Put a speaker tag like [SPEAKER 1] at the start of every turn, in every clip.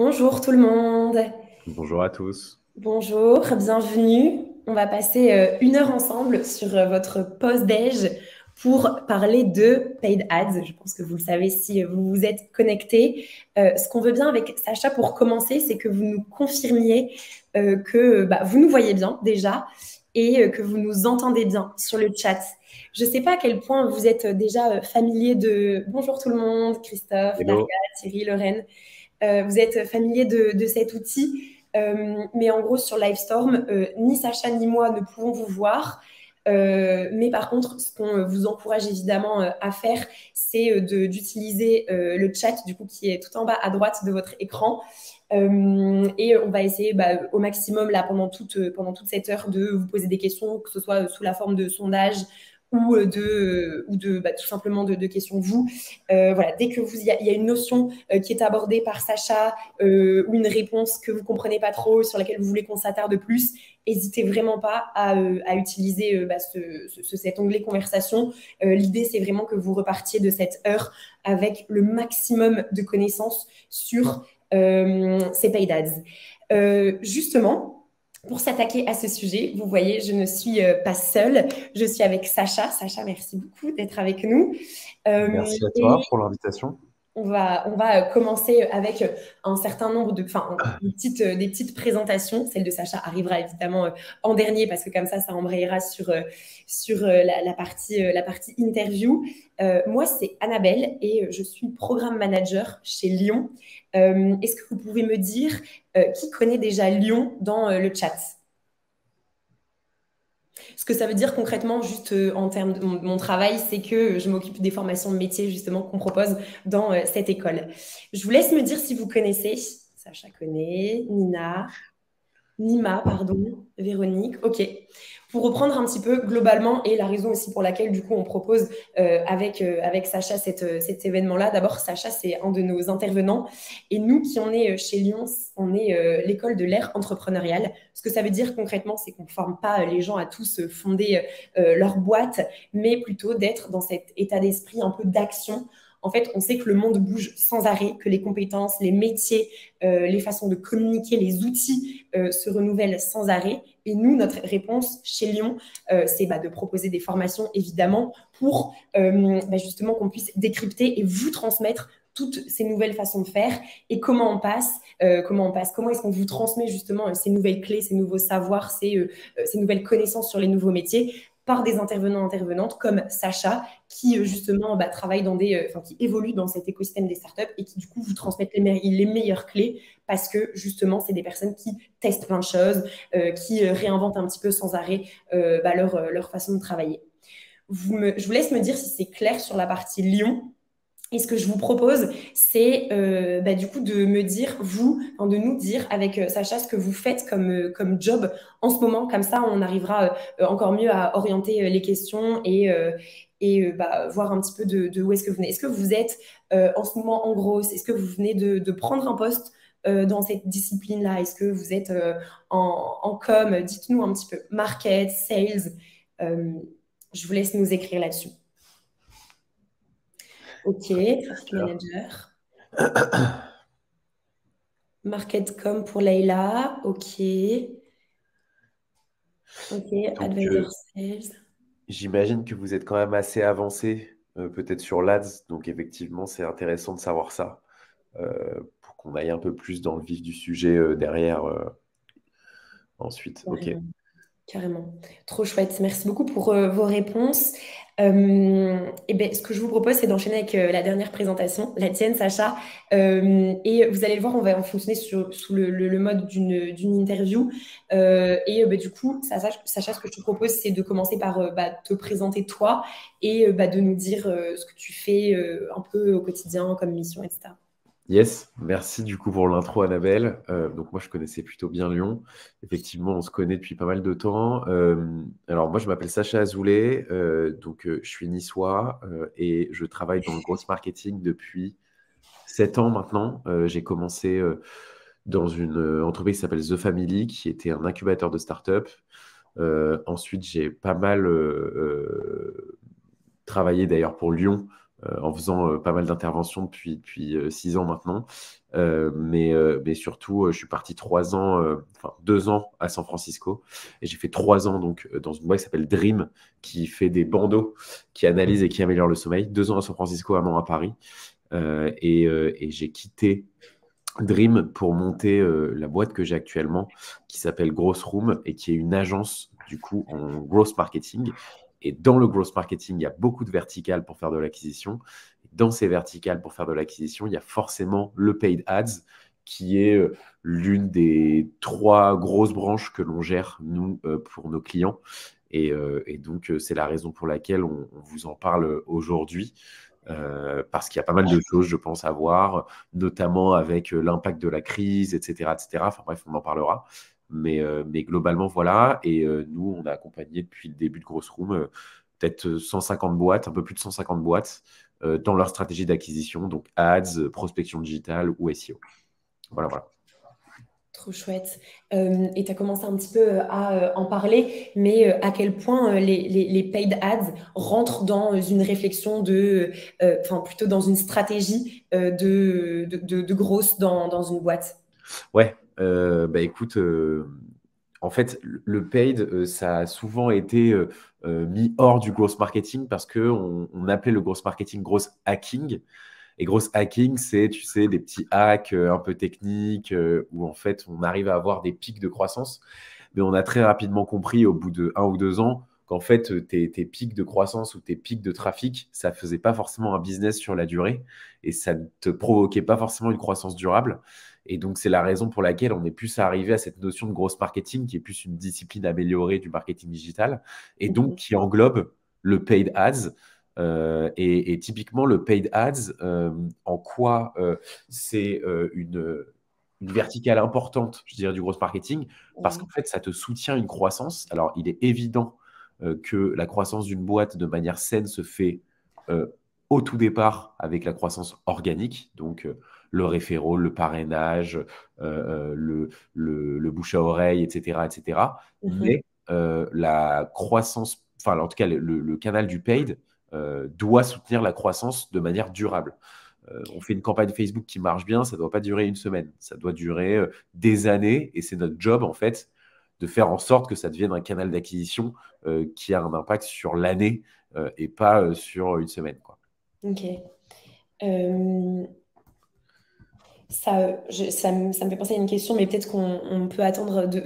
[SPEAKER 1] Bonjour tout le monde.
[SPEAKER 2] Bonjour à tous.
[SPEAKER 1] Bonjour, bienvenue. On va passer 1 heure ensemble sur votre pause-déj pour parler de paid ads. Je pense que vous le savez si vous vous êtes connecté. Ce qu'on veut bien avec Sacha pour commencer, c'est que vous nous confirmiez que vous nous voyez bien déjà et que vous nous entendez bien sur le chat. Je ne sais pas à quel point vous êtes déjà familier de... Bonjour tout le monde, Christophe, Daria,
[SPEAKER 2] Hello.
[SPEAKER 1] Thierry, Lorraine. Vous êtes familier de cet outil, mais en gros sur Livestorm, ni Sacha ni moi ne pouvons vous voir. Mais par contre, ce qu'on vous encourage évidemment à faire, c'est d'utiliser le chat du coup qui est tout en bas à droite de votre écran. Et on va essayer au maximum là pendant toute cette heure de vous poser des questions, que ce soit sous la forme de sondage ou tout simplement de questions vous. Voilà, dès que il y a une notion qui est abordée par Sacha ou une réponse que vous comprenez pas trop, sur laquelle vous voulez qu'on s'attarde plus, n'hésitez vraiment pas à utiliser cet onglet conversation. L'idée, c'est vraiment que vous repartiez de cette heure avec le maximum de connaissances sur ces paid ads. Justement, pour s'attaquer à ce sujet, vous voyez, je ne suis pas seule, je suis avec Sacha. Sacha, merci beaucoup d'être avec nous.
[SPEAKER 2] Merci à
[SPEAKER 1] Et
[SPEAKER 2] toi pour l'invitation.
[SPEAKER 1] on va commencer avec un certain nombre des petites présentations. Celle de Sacha arrivera évidemment en dernier parce que comme ça embrayera sur la partie interview. Moi, c'est Annabelle et je suis programme manager chez Lyon. Est-ce que vous pouvez me dire qui connaît déjà Lyon dans le chat? Ce que ça veut dire concrètement, juste en termes de mon travail, c'est que je m'occupe des formations de métier justement qu'on propose dans cette école. Je vous laisse me dire si vous connaissez. Sacha connaît, Nima, pardon, Véronique. Ok. Pour reprendre un petit peu globalement et la raison aussi pour laquelle du coup on propose avec Sacha cet événement-là. D'abord, Sacha, c'est un de nos intervenants et nous qui on est chez Lyon, on est l'école de l'ère entrepreneuriale. Ce que ça veut dire concrètement, c'est qu'on ne forme pas les gens à tous fonder leur boîte, mais plutôt d'être dans cet état d'esprit un peu d'action. En fait, on sait que le monde bouge sans arrêt, que les compétences, les métiers, les façons de communiquer, les outils se renouvellent sans arrêt. Et nous, notre réponse chez Lyon, c'est de proposer des formations, évidemment, pour justement qu'on puisse décrypter et vous transmettre toutes ces nouvelles façons de faire et comment comment est-ce qu'on vous transmet justement ces nouvelles clés, ces nouveaux savoirs, ces nouvelles connaissances sur les nouveaux métiers par des intervenantes comme Sacha qui justement travaille qui évolue dans cet écosystème des startups et qui du coup vous transmettent les meilleures clés parce que justement c'est des personnes qui testent plein de choses, qui réinventent un petit peu sans arrêt leur façon de travailler. Je vous laisse me dire si c'est clair sur la partie Lyon. Et ce que je vous propose, c'est du coup de me dire, de nous dire avec Sacha ce que vous faites comme job en ce moment. Comme ça, on arrivera encore mieux à orienter les questions et voir un petit peu de où est-ce que vous venez. Est-ce que vous êtes en ce moment en gros, est-ce que vous venez de prendre un poste dans cette discipline-là? Est-ce que vous êtes en com? Dites-nous un petit peu. Market, sales. Euh, je vous laisse nous écrire là-dessus. Ok, traffic
[SPEAKER 2] Super.
[SPEAKER 1] manager. Marketcom pour Leïla. Ok. Ok,
[SPEAKER 2] Donc,
[SPEAKER 1] advisor sales.
[SPEAKER 2] j'imagine que vous êtes quand même assez avancé, peut-être sur l'ADS. Donc, effectivement, c'est intéressant de savoir ça, pour qu'on aille un peu plus dans le vif du sujet derrière ensuite. Ok.
[SPEAKER 1] Carrément. Carrément. Trop chouette. Merci beaucoup pour vos réponses. Et ben, ce que je vous propose, c'est d'enchaîner avec la dernière présentation, la tienne, Sacha. Et vous allez le voir, on va fonctionner sous le mode d'une interview. Du coup, Sacha, ce que je te propose, c'est de commencer par te présenter toi et de nous dire ce que tu fais un peu au quotidien comme mission, etc.
[SPEAKER 2] Yes, merci du coup pour l'intro, Annabelle. Donc moi, je connaissais plutôt bien Lyon. Effectivement, on se connaît depuis pas mal de temps. Alors moi, je m'appelle Sacha Azoulay, je suis niçois et je travaille dans le growth marketing depuis 7 ans maintenant. J'ai commencé dans une entreprise qui s'appelle The Family, qui était un incubateur de start-up. Ensuite, j'ai pas mal travaillé d'ailleurs pour Lyon en faisant pas mal d'interventions depuis 6 ans maintenant. Mais surtout, je suis parti 3 ans, enfin 2 ans à San Francisco. Et j'ai fait 3 ans donc, dans une boîte qui s'appelle Dream, qui fait des bandeaux, qui analyse et qui améliore le sommeil. 2 ans à San Francisco, 1 an à Paris. Et j'ai quitté Dream pour monter la boîte que j'ai actuellement, qui s'appelle Growth Room et qui est une agence du coup en growth marketing. Et dans le growth marketing, il y a beaucoup de verticales pour faire de l'acquisition. Dans ces verticales pour faire de l'acquisition, il y a forcément le paid ads, qui est l'une des 3 grosses branches que l'on gère, nous, pour nos clients. Et donc, c'est la raison pour laquelle on vous en parle aujourd'hui. Parce qu'il y a pas mal de choses, je pense, à voir, notamment avec l'impact de la crise, etc., etc. Enfin bref, on en parlera. Mais globalement, voilà. Et nous, on a accompagné depuis le début de Grosse Room peut-être 150 boîtes, un peu plus de 150 boîtes, dans leur stratégie d'acquisition, donc ads, prospection digitale ou SEO. Voilà, voilà.
[SPEAKER 1] Trop chouette. Et tu as commencé un petit peu à en parler, mais à quel point les paid ads rentrent dans une réflexion enfin plutôt dans une stratégie de grosse dans une boîte?
[SPEAKER 2] Ouais, bah écoute, en fait, le paid, ça a souvent été mis hors du growth marketing parce qu'on appelait le growth marketing growth hacking. Et growth hacking, c'est, tu sais, des petits hacks un peu techniques où en fait, on arrive à avoir des pics de croissance. Mais on a très rapidement compris au bout de 1 ou 2 ans qu'en fait, tes pics de croissance ou tes pics de trafic, ça ne faisait pas forcément un business sur la durée et ça ne te provoquait pas forcément une croissance durable. Et donc, c'est la raison pour laquelle on est plus arrivé à cette notion de gross marketing, qui est plus une discipline améliorée du marketing digital, et donc qui englobe le paid ads. Et typiquement, le paid ads, en quoi c'est une verticale importante, je dirais, du gross marketing, parce qu'en fait, ça te soutient une croissance. Alors, il est évident que la croissance d'une boîte de manière saine se fait euh, au tout départ avec la croissance organique, donc le référent, le parrainage, le bouche à oreille, etc., etc.
[SPEAKER 1] Mhm.
[SPEAKER 2] Mais la croissance, enfin en tout cas le canal du paid doit soutenir la croissance de manière durable. On fait une campagne Facebook qui marche bien, ça ne doit pas durer une semaine, ça doit durer des années et c'est notre job en fait de faire en sorte que ça devienne un canal d'acquisition qui a un impact sur l'année et pas sur une semaine, quoi.
[SPEAKER 1] Ok. Euh, ça me fait penser à une question, mais peut-être qu'on peut attendre de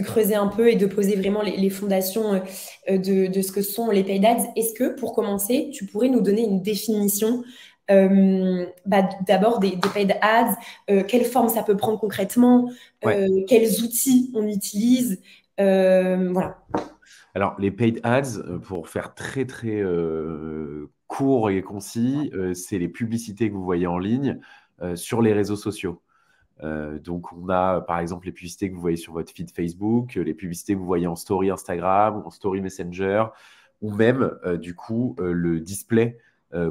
[SPEAKER 1] creuser un peu et de poser vraiment les fondations de ce que sont les paid ads. Est-ce que, pour commencer, tu pourrais nous donner une définition d'abord des paid ads, quelle forme ça peut prendre concrètement,
[SPEAKER 2] Ouais.
[SPEAKER 1] quels outils on utilise, voilà.
[SPEAKER 2] Alors, les paid ads, pour faire très, très court et concis, c'est les publicités que vous voyez en ligne sur les réseaux sociaux. Donc, on a par exemple les publicités que vous voyez sur votre feed Facebook, les publicités que vous voyez en story Instagram, en story Messenger, ou même du coup le display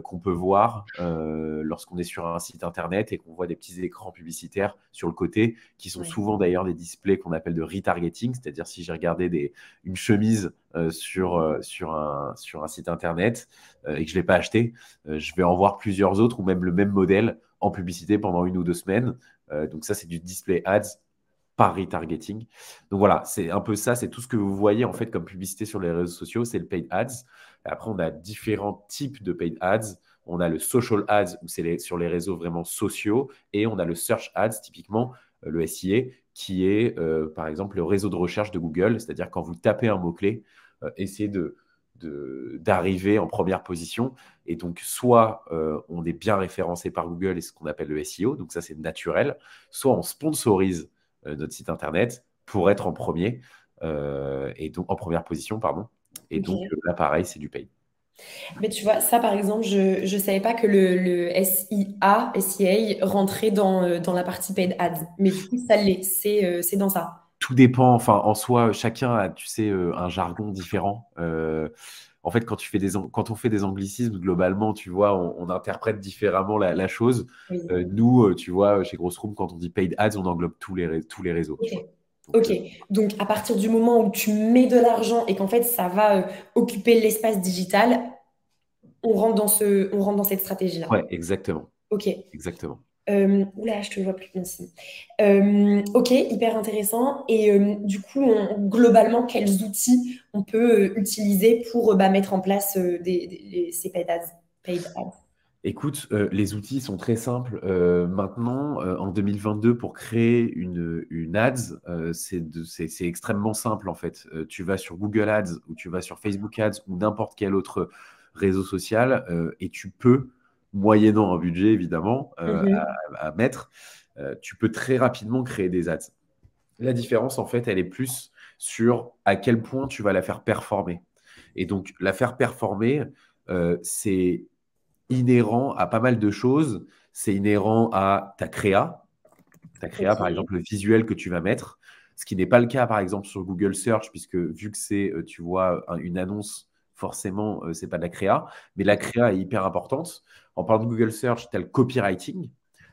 [SPEAKER 2] qu'on peut voir lorsqu'on est sur un site internet et qu'on voit des petits écrans publicitaires sur le côté, qui sont
[SPEAKER 1] Ouais.
[SPEAKER 2] souvent d'ailleurs des displays qu'on appelle de retargeting, c'est-à-dire si j'ai regardé une chemise sur un site internet et que je ne l'ai pas acheté, je vais en voir plusieurs autres ou même le même modèle en publicité pendant 1 ou 2 semaines. Donc ça, c'est du display ads par retargeting. Donc voilà, c'est un peu ça, c'est tout ce que vous voyez en fait comme publicité sur les réseaux sociaux, c'est le paid ads. Et après, on a différents types de paid ads. On a le social ads, où c'est sur les réseaux vraiment sociaux, et on a le search ads, typiquement le SIA, qui est par exemple le réseau de recherche de Google, c'est-à-dire quand vous tapez un mot-clé, essayez d'arriver en première position. Et donc, soit on est bien référencé par Google et ce qu'on appelle le SEO, donc ça c'est naturel, soit on sponsorise notre site internet pour être en premier, et donc en première position, pardon. Et donc
[SPEAKER 1] Ok.
[SPEAKER 2] là, pareil, c'est du paid.
[SPEAKER 1] Mais tu vois, ça par exemple, je ne savais pas que le SIA rentrait dans la partie paid ads. Mais du coup, ça l'est, c'est dans ça.
[SPEAKER 2] Tout dépend, enfin, en soi, chacun a, tu sais, un jargon différent. En fait, quand on fait des anglicismes, globalement, tu vois, on interprète différemment la chose.
[SPEAKER 1] Oui.
[SPEAKER 2] Nous, tu vois, chez Grosse Room, quand on dit paid ads, on englobe tous les réseaux,
[SPEAKER 1] Ok.
[SPEAKER 2] tu vois. Donc,
[SPEAKER 1] Ok. Donc, à partir du moment où tu mets de l'argent et qu'en fait, ça va occuper l'espace digital, on rentre dans cette stratégie-là.
[SPEAKER 2] Ouais, exactement.
[SPEAKER 1] Ok.
[SPEAKER 2] Exactement.
[SPEAKER 1] Oula, je te vois plus ici. Ok, hyper intéressant. Et du coup, globalement, quels outils on peut utiliser pour mettre en place ces paid ads?
[SPEAKER 2] Écoute, les outils sont très simples. Maintenant, en 2022, pour créer une ads, c'est extrêmement simple en fait. Tu vas sur Google Ads ou tu vas sur Facebook Ads ou n'importe quel autre réseau social et tu peux, moyennant un budget évidemment
[SPEAKER 1] Mhm.
[SPEAKER 2] à mettre, tu peux très rapidement créer des ads. La différence en fait, elle est plus sur à quel point tu vas la faire performer. Et donc, la faire performer, c'est inhérent à pas mal de choses. C'est inhérent à ta créa. Ta créa, par
[SPEAKER 1] Ok.
[SPEAKER 2] exemple, le visuel que tu vas mettre. Ce qui n'est pas le cas, par exemple, sur Google Search, puisque vu que c'est, tu vois, une annonce, forcément, c'est pas de la créa. Mais la créa est hyper importante. En parlant de Google Search, tu as le copywriting.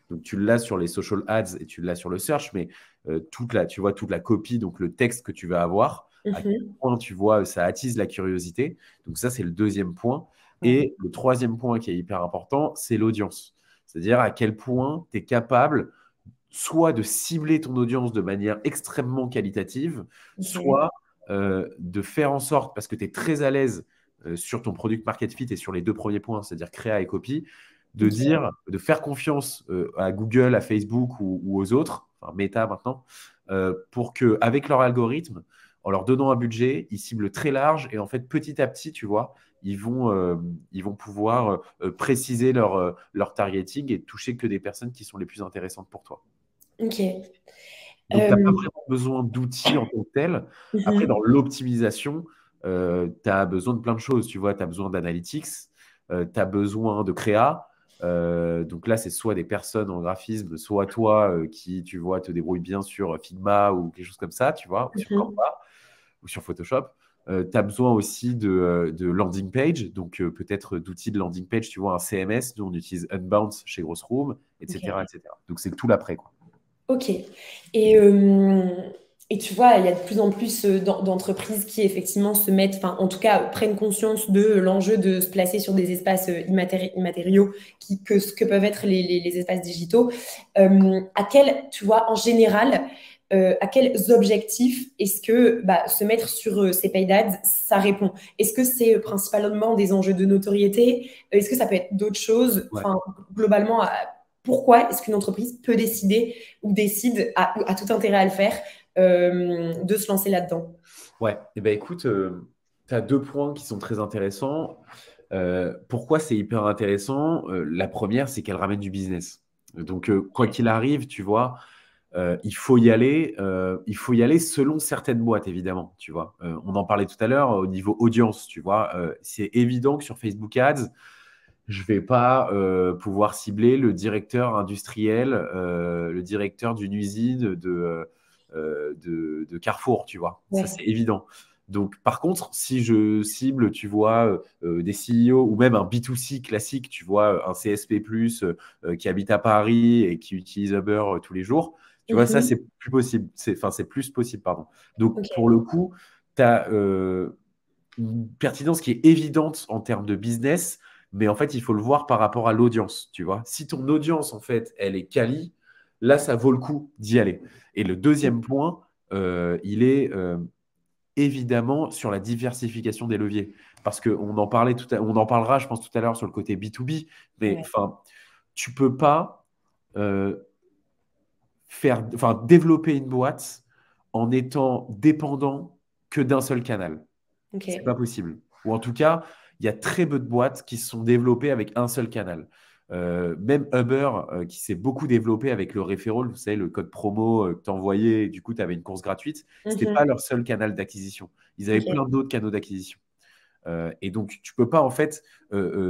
[SPEAKER 2] Donc, tu l'as sur les social ads et tu l'as sur le search, mais tu vois, toute la copie, donc le texte que tu vas avoir, à quel
[SPEAKER 1] Mhm.
[SPEAKER 2] point, tu vois, ça attise la curiosité. Donc, ça, c'est le deuxième point.
[SPEAKER 1] Ouais.
[SPEAKER 2] Et le troisième point qui est hyper important, c'est l'audience. C'est-à-dire à quel point tu es capable soit de cibler ton audience de manière extrêmement qualitative,
[SPEAKER 1] Ok.
[SPEAKER 2] soit de faire en sorte, parce que tu es très à l'aise sur ton product market fit et sur les deux premiers points, c'est-à-dire créa et copie,
[SPEAKER 1] Ok.
[SPEAKER 2] de faire confiance à Google, à Facebook ou aux autres, enfin Meta maintenant, pour qu'avec leur algorithme, en leur donnant un budget, ils ciblent très large et en fait, petit à petit, tu vois, ils vont pouvoir préciser leur targeting et toucher que des personnes qui sont les plus intéressantes pour toi.
[SPEAKER 1] Ok.
[SPEAKER 2] Donc, tu n'as pas
[SPEAKER 1] Euh,
[SPEAKER 2] vraiment besoin d'outils en tant que tel. Après, dans
[SPEAKER 1] mhm.
[SPEAKER 2] l'optimisation, tu as besoin de plein de choses. Tu vois, tu as besoin d'analytics, tu as besoin de créa. Donc là, c'est soit des personnes en graphisme, soit toi qui, tu vois, te débrouilles bien sur Figma ou quelque chose comme ça, tu vois, ou sur
[SPEAKER 1] Mhm.
[SPEAKER 2] Canva ou sur Photoshop. Tu as besoin aussi de landing page, donc peut-être d'outils de landing page, tu vois, un CMS. Nous, on utilise Unbounce chez Grossroom, etc.,
[SPEAKER 1] Ok.
[SPEAKER 2] etc. Donc, c'est le tout l'après, quoi.
[SPEAKER 1] Ok. Et, euh, et tu vois, il y a de plus en plus d'entreprises qui effectivement se mettent, enfin en tout cas prennent conscience de l'enjeu de se placer sur des espaces immatériaux que peuvent être les espaces digitaux. Tu vois, en général, à quels objectifs est-ce que se mettre sur ces paid ads, ça répond? Est-ce que c'est principalement des enjeux de notoriété? Est-ce que ça peut être d'autres choses?
[SPEAKER 2] Ouais.
[SPEAKER 1] Enfin, globalement, pourquoi est-ce qu'une entreprise peut décider ou décide, a tout intérêt à le faire, de se lancer là-dedans?
[SPEAKER 2] Ouais, eh ben, écoute, tu as deux points qui sont très intéressants. Pourquoi c'est hyper intéressant? La première, c'est qu'elle ramène du business. Donc, quoi qu'il arrive, tu vois, il faut y aller selon certaines boîtes, évidemment, tu vois. On en parlait tout à l'heure au niveau audience, tu vois. C'est évident que sur Facebook Ads, je vais pas pouvoir cibler le directeur industriel, le directeur d'une usine de Carrefour, tu vois. Ça,
[SPEAKER 1] Ouais.
[SPEAKER 2] c'est évident. Donc, par contre, si je cible, tu vois, des CEO ou même un B2C classique, tu vois, un CSP+, qui habite à Paris et qui utilise Uber tous les jours, tu vois, ça,
[SPEAKER 1] Mhm.
[SPEAKER 2] c'est plus possible. Enfin, c'est plus possible, pardon. Donc,
[SPEAKER 1] Ok.
[SPEAKER 2] pour le coup, tu as une pertinence qui est évidente en termes de business, mais en fait, il faut le voir par rapport à l'audience, tu vois. Si ton audience, en fait, elle est quali, là, ça vaut le coup d'y aller. Et le deuxième point, il est évidemment sur la diversification des leviers. Parce qu'on en parlait on en parlera, je pense, tout à l'heure sur le côté B2B, mais
[SPEAKER 1] Ouais.
[SPEAKER 2] enfin, tu peux pas euh, développer une boîte en étant dépendant que d'un seul canal.
[SPEAKER 1] Ok.
[SPEAKER 2] C'est pas possible. Ou en tout cas, il y a très peu de boîtes qui se sont développées avec un seul canal. Même Uber, qui s'est beaucoup développé avec le referral, vous savez, le code promo que tu envoyais, et du coup, tu avais une course gratuite. Ce n'était pas
[SPEAKER 1] Mhm.
[SPEAKER 2] leur seul canal d'acquisition. Ils avaient plein
[SPEAKER 1] Ok.
[SPEAKER 2] d'autres canaux d'acquisition. Et donc, tu ne peux pas, en fait,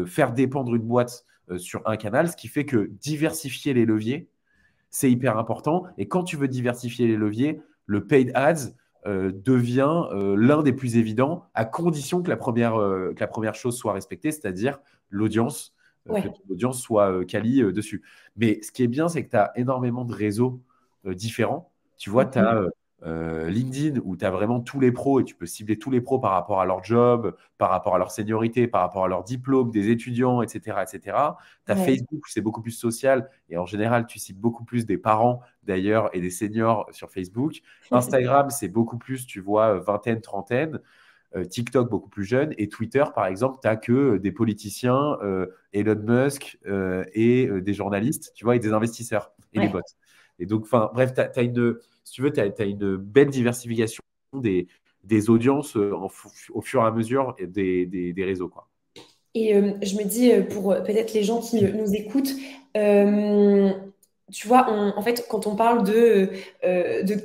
[SPEAKER 2] faire dépendre une boîte sur un canal, ce qui fait que diversifier les leviers, c'est hyper important. Et quand tu veux diversifier les leviers, le paid ads devient l'un des plus évidents, à condition que la première chose soit respectée, c'est-à-dire l'audience, que
[SPEAKER 1] Ouais.
[SPEAKER 2] ton audience soit quali dessus. Mais ce qui est bien, c'est que tu as énormément de réseaux différents. Tu vois, tu
[SPEAKER 1] Mhm.
[SPEAKER 2] as LinkedIn où tu as vraiment tous les pros et tu peux cibler tous les pros par rapport à leur job, par rapport à leur seniorité, par rapport à leur diplôme, des étudiants, etc. etc. Tu as
[SPEAKER 1] Ouais.
[SPEAKER 2] Facebook, c'est beaucoup plus social et en général, tu cibles beaucoup plus des parents d'ailleurs et des seniors sur Facebook. Instagram, c'est beaucoup plus, tu vois, vingtaine, trentaine. TikTok, beaucoup plus jeune. Et Twitter, par exemple, tu n'as que des politiciens, Elon Musk des journalistes, tu vois, et des investisseurs et des
[SPEAKER 1] Ouais.
[SPEAKER 2] bots. Et donc, enfin, bref, si tu veux, tu as une belle diversification des, des audiences au fur et à mesure des réseaux, quoi.
[SPEAKER 1] Et je me dis, pour peut-être les gens qui nous écoutent, euh, tu vois, en fait, quand on parle de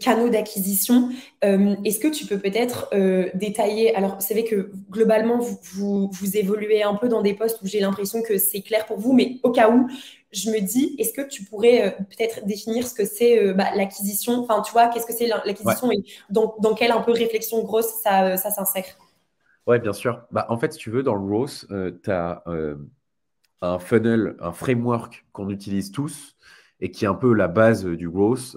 [SPEAKER 1] canaux d'acquisition, est-ce que tu peux peut-être détailler, alors c'est vrai que globalement, vous évoluez un peu dans des postes où j'ai l'impression que c'est clair pour vous, mais au cas où, je me dis, est-ce que tu pourrais peut-être définir ce que c'est l'acquisition, enfin, tu vois, qu'est-ce que c'est
[SPEAKER 2] Ouais.
[SPEAKER 1] l'acquisition et dans quelle un peu réflexion grosse ça s'insère?
[SPEAKER 2] Ouais, bien sûr. Bah, en fait, si tu veux, dans le growth, tu as un funnel, un framework qu'on utilise tous et qui est un peu la base du growth,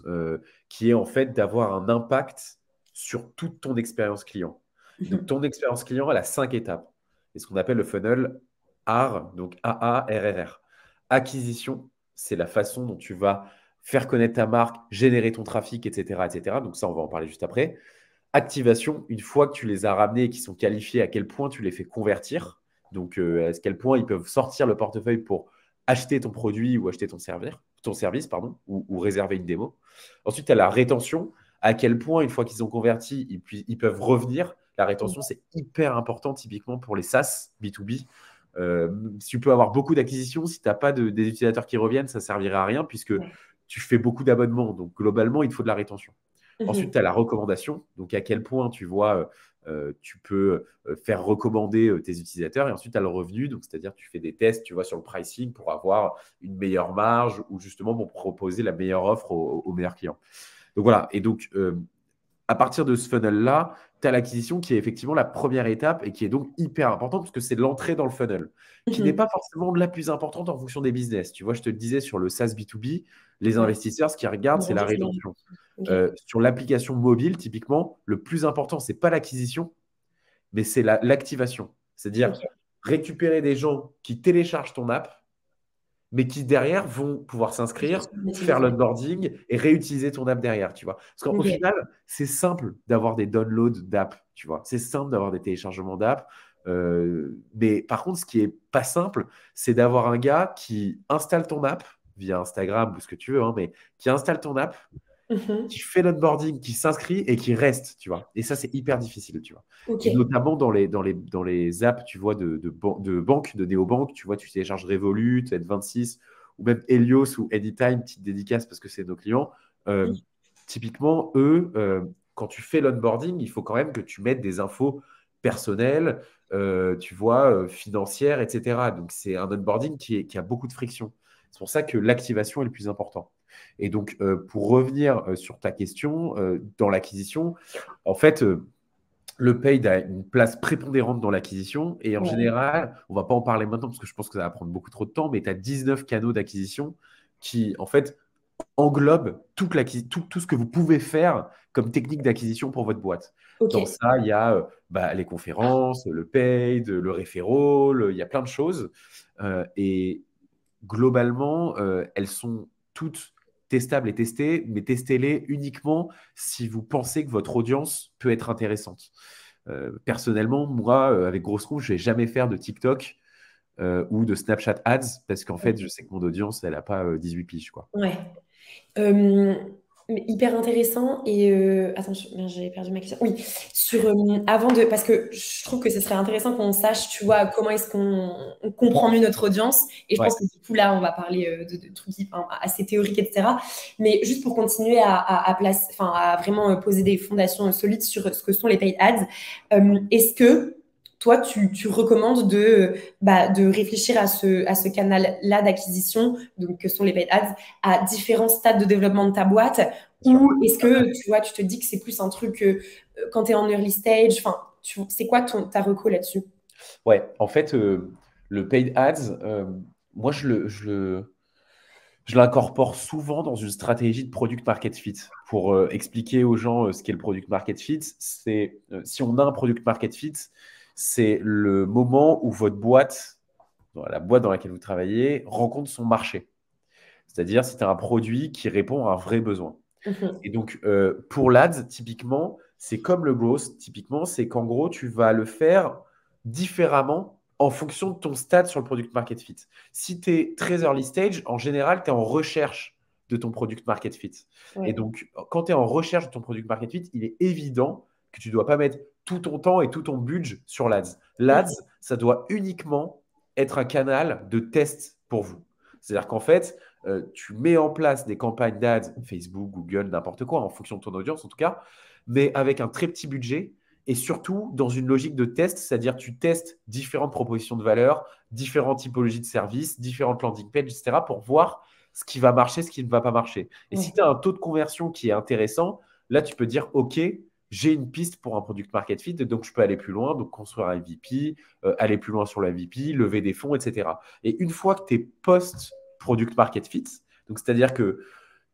[SPEAKER 2] qui est en fait d'avoir un impact sur toute ton expérience client. Donc, ton expérience client, elle a 5 étapes. Et ce qu'on appelle le funnel AR, donc AARRR. Acquisition, c'est la façon dont tu vas faire connaître ta marque, générer ton trafic, etc., etc. Donc ça, on va en parler juste après. Activation, une fois que tu les as ramenés et qu'ils sont qualifiés, à quel point tu les fais convertir. Donc, à quel point ils peuvent sortir le portefeuille pour acheter ton produit ou acheter ton service, pardon, ou réserver une démo. Ensuite, tu as la rétention. À quel point, une fois qu'ils ont converti, ils peuvent revenir. La rétention, c'est hyper important typiquement pour les SaaS B2B. Tu peux avoir beaucoup d'acquisitions. Si tu n'as pas des utilisateurs qui reviennent, ça ne servirait à rien puisque
[SPEAKER 1] Ouais.
[SPEAKER 2] tu fais beaucoup d'abonnements. Donc, globalement, il te faut de la rétention. Ensuite, tu as la recommandation. Donc, à quel point tu vois, tu peux faire recommander tes utilisateurs. Et ensuite, tu as le revenu. Donc, c'est-à-dire tu fais des tests, tu vois, sur le pricing pour avoir une meilleure marge ou justement pour proposer la meilleure offre aux meilleurs clients. Donc, voilà. Et donc, à partir de ce funnel-là, tu as l'acquisition qui est effectivement la première étape et qui est donc hyper importante parce que c'est l'entrée dans le funnel, qui n'est pas forcément la plus importante en fonction des business. Tu vois, je te le disais sur le SaaS B2B, les
[SPEAKER 1] Ouais.
[SPEAKER 2] investisseurs, ce qu'ils regardent,
[SPEAKER 1] Ils
[SPEAKER 2] c'est
[SPEAKER 1] vont
[SPEAKER 2] la
[SPEAKER 1] dire c'est
[SPEAKER 2] rétention.
[SPEAKER 1] Ok.
[SPEAKER 2] Sur l'application mobile, typiquement, le plus important, ce n'est pas l'acquisition, mais c'est l'activation. C'est-à-dire
[SPEAKER 1] Ok.
[SPEAKER 2] récupérer des gens qui téléchargent ton app mais qui derrière vont pouvoir s'inscrire, faire
[SPEAKER 1] Utiliser.
[SPEAKER 2] l'onboarding et réutiliser ton app derrière, tu vois. Parce qu'au
[SPEAKER 1] Ok.
[SPEAKER 2] final, c'est simple d'avoir des downloads d'app, tu vois. C'est simple d'avoir des téléchargements d'app. Mais par contre, ce qui est pas simple, c'est d'avoir un gars qui installe ton app via Instagram ou ce que tu veux, hein, mais qui installe ton app,
[SPEAKER 1] Mhm.
[SPEAKER 2] qui fait l'onboarding, qui s'inscrit et qui reste, tu vois. Et ça, c'est hyper difficile, tu vois.
[SPEAKER 1] Ok.
[SPEAKER 2] Et notamment dans les apps, tu vois, de banque, de néobanque, tu vois, tu télécharges Revolut, N26 ou même Helios ou Anytime, petite dédicace parce que c'est nos clients. Euh, Typiquement, eux, quand tu fais l'onboarding, il faut quand même que tu mettes des infos personnelles, tu vois, financières, etc. Donc, c'est un onboarding qui a beaucoup de friction. C'est pour ça que l'activation est le plus important. Et donc, pour revenir sur ta question, dans l'acquisition, en fait, le paid a une place prépondérante dans l'acquisition. Et en
[SPEAKER 1] Ouais.
[SPEAKER 2] général, on ne va pas en parler maintenant parce que je pense que ça va prendre beaucoup trop de temps, mais tu as 19 canaux d'acquisition qui, en fait, englobent tout ce que vous pouvez faire comme technique d'acquisition pour votre boîte.
[SPEAKER 1] Ok.
[SPEAKER 2] Dans ça, il y a les conférences, le paid, le referral, il y a plein de choses. Et globalement, elles sont toutes testables et testées, mais testez-les uniquement si vous pensez que votre audience peut être intéressante. Personnellement, moi, avec Grosse Rouge, je ne vais jamais faire de TikTok ou de Snapchat Ads parce qu'en fait, je sais que mon audience, elle n'a pas 18 piges, quoi.
[SPEAKER 1] Ouais. Euh, mais hyper intéressant. Et attends, merde, j'avais perdu ma question. Oui, avant de, parce que je trouve que ce serait intéressant qu'on sache, tu vois, comment est-ce qu'on on comprend mieux notre audience. Et je
[SPEAKER 2] Ouais,
[SPEAKER 1] pense que du coup, là, on va parler de trucs assez théoriques, etc. Mais juste pour continuer enfin, à vraiment poser des fondations solides sur ce que sont les paid ads, est-ce que toi, tu recommandes de réfléchir à ce canal-là d'acquisition, donc que sont les paid ads, à différents stades de développement de ta boîte?
[SPEAKER 2] bien sûr.
[SPEAKER 1] Ou est-ce que tu vois, tu te dis que c'est plus un truc quand tu es en early stage? Enfin, c'est quoi ta reco là-dessus?
[SPEAKER 2] Ouais, en fait, le paid ads, moi, Je l'incorpore souvent dans une stratégie de product market fit. Pour expliquer aux gens ce qu'est le product market fit, c'est si on a un product market fit, c'est le moment où votre boîte, la boîte dans laquelle vous travaillez, rencontre son marché. C'est-à-dire, c'est un produit qui répond à un vrai besoin.
[SPEAKER 1] Mhm.
[SPEAKER 2] Et donc, pour l'ADS, typiquement, c'est comme le growth, typiquement, c'est qu'en gros, tu vas le faire différemment en fonction de ton stade sur le product market fit. Si tu es très early stage, en général, tu es en recherche de ton product market fit. Et
[SPEAKER 1] Ouais.
[SPEAKER 2] donc, quand tu es en recherche de ton product market fit, il est évident que tu ne dois pas mettre tout ton temps et tout ton budget sur l'ADS. L'ADS,
[SPEAKER 1] Mhm.
[SPEAKER 2] ça doit uniquement être un canal de test pour vous. C'est-à-dire qu'en fait, tu mets en place des campagnes d'ads, Facebook, Google, n'importe quoi, en fonction de ton audience en tout cas, mais avec un très petit budget et surtout dans une logique de test, c'est-à-dire tu testes différentes propositions de valeur, différentes typologies de services, différentes landing pages, etc. pour voir ce qui va marcher, ce qui ne va pas marcher. Et si
[SPEAKER 1] Ouais.
[SPEAKER 2] tu as un taux de conversion qui est intéressant, là, tu peux dire, OK, j'ai une piste pour un product market fit, donc je peux aller plus loin, donc construire un MVP, aller plus loin sur le MVP, lever des fonds, etc. Et une fois que tu es post-product market fit, donc c'est-à-dire que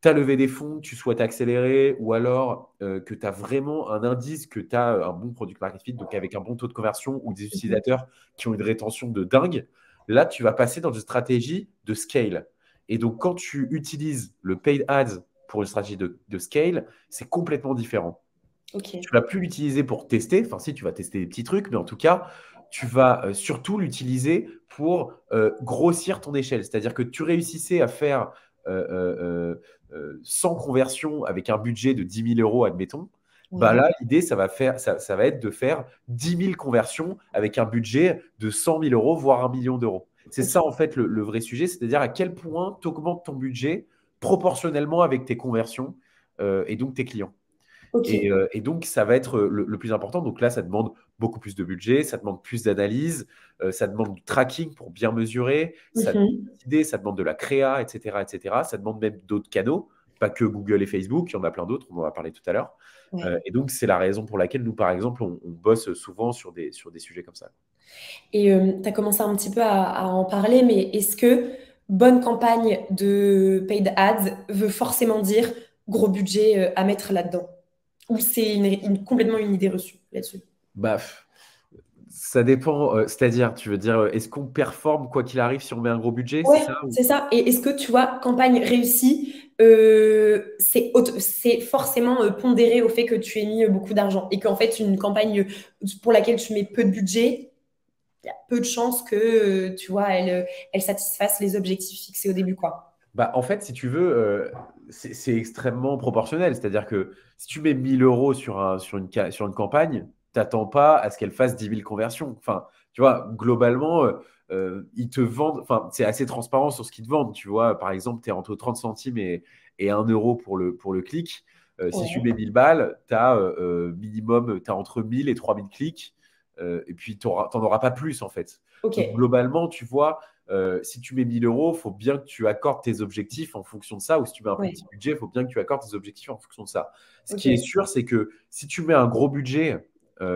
[SPEAKER 2] tu as levé des fonds, tu souhaites accélérer, ou alors que tu as vraiment un indice que tu as un bon product market fit, donc avec un bon taux de conversion ou des
[SPEAKER 1] Mhm.
[SPEAKER 2] utilisateurs qui ont une rétention de dingue, là, tu vas passer dans une stratégie de scale. Et donc, quand tu utilises le paid ads pour une stratégie de scale, c'est complètement différent. Tu
[SPEAKER 1] Ok.
[SPEAKER 2] ne vas plus l'utiliser pour tester, enfin si, tu vas tester des petits trucs, mais en tout cas, tu vas surtout l'utiliser pour grossir ton échelle. C'est-à-dire que tu réussissais à faire 100 conversions avec un budget de 10 000 euros, admettons. Bah
[SPEAKER 1] Ouais.
[SPEAKER 2] là, l'idée, ça va être de faire 10 000 conversions avec un budget de 100 000 euros, voire 1 million d'euros. C'est
[SPEAKER 1] Ok.
[SPEAKER 2] ça, en fait, le vrai sujet, c'est-à-dire à quel point tu augmentes ton budget proportionnellement avec tes conversions et donc tes clients. Et,
[SPEAKER 1] Ok.
[SPEAKER 2] euh, et donc, ça va être le plus important. Donc là, ça demande beaucoup plus de budget, ça demande plus d'analyse, ça demande du tracking pour bien mesurer, ça demande
[SPEAKER 1] Mhm.
[SPEAKER 2] des idées, ça demande de la créa, etc., etc. Ça demande même d'autres canaux, pas que Google et Facebook, il y en a plein d'autres, on en a parlé tout à l'heure.
[SPEAKER 1] Ouais.
[SPEAKER 2] Et donc, c'est la raison pour laquelle nous, par exemple, on bosse souvent sur des sujets comme ça.
[SPEAKER 1] Et tu as commencé un petit peu à en parler, mais est-ce que bonne campagne de paid ads veut forcément dire gros budget à mettre là-dedans? Ou c'est complètement une idée reçue là-dessus?
[SPEAKER 2] Bah, ça dépend, c'est-à-dire, tu veux dire, est-ce qu'on performe quoi qu'il arrive si on met un gros budget, c'est
[SPEAKER 1] Ouais,
[SPEAKER 2] ça
[SPEAKER 1] c'est ça. Et est-ce que tu vois, campagne réussie, c'est forcément pondéré au fait que tu aies mis beaucoup d'argent et qu'en fait, une campagne pour laquelle tu mets peu de budget, il y a peu de chances que, tu vois, elle satisfasse les objectifs fixés au début, quoi.
[SPEAKER 2] Bah, en fait, si tu veux, c'est extrêmement proportionnel. C'est-à-dire que si tu mets 1 000 euros sur une campagne, t'attends pas à ce qu'elle fasse 10 000 conversions. Enfin, tu vois, globalement, ils te vendent, enfin, c'est assez transparent sur ce qu'ils te vendent. Tu vois, par exemple, tu es entre 30 centimes et 1 euro pour le clic. Si tu
[SPEAKER 1] Ouais,
[SPEAKER 2] mets 1000 balles, tu as minimum, tu as entre 1000 et 3000 clics. Et puis, tu n'en auras pas plus, en fait.
[SPEAKER 1] ok.
[SPEAKER 2] Donc, globalement, tu vois, si tu mets 1 000 euros, il faut bien que tu accordes tes objectifs en fonction de ça. Ou si tu mets un plus
[SPEAKER 1] Ouais,
[SPEAKER 2] petit budget, il faut bien que tu accordes tes objectifs en fonction de ça. Ce qui est
[SPEAKER 1] ok.
[SPEAKER 2] sûr, c'est que si tu mets un gros budget,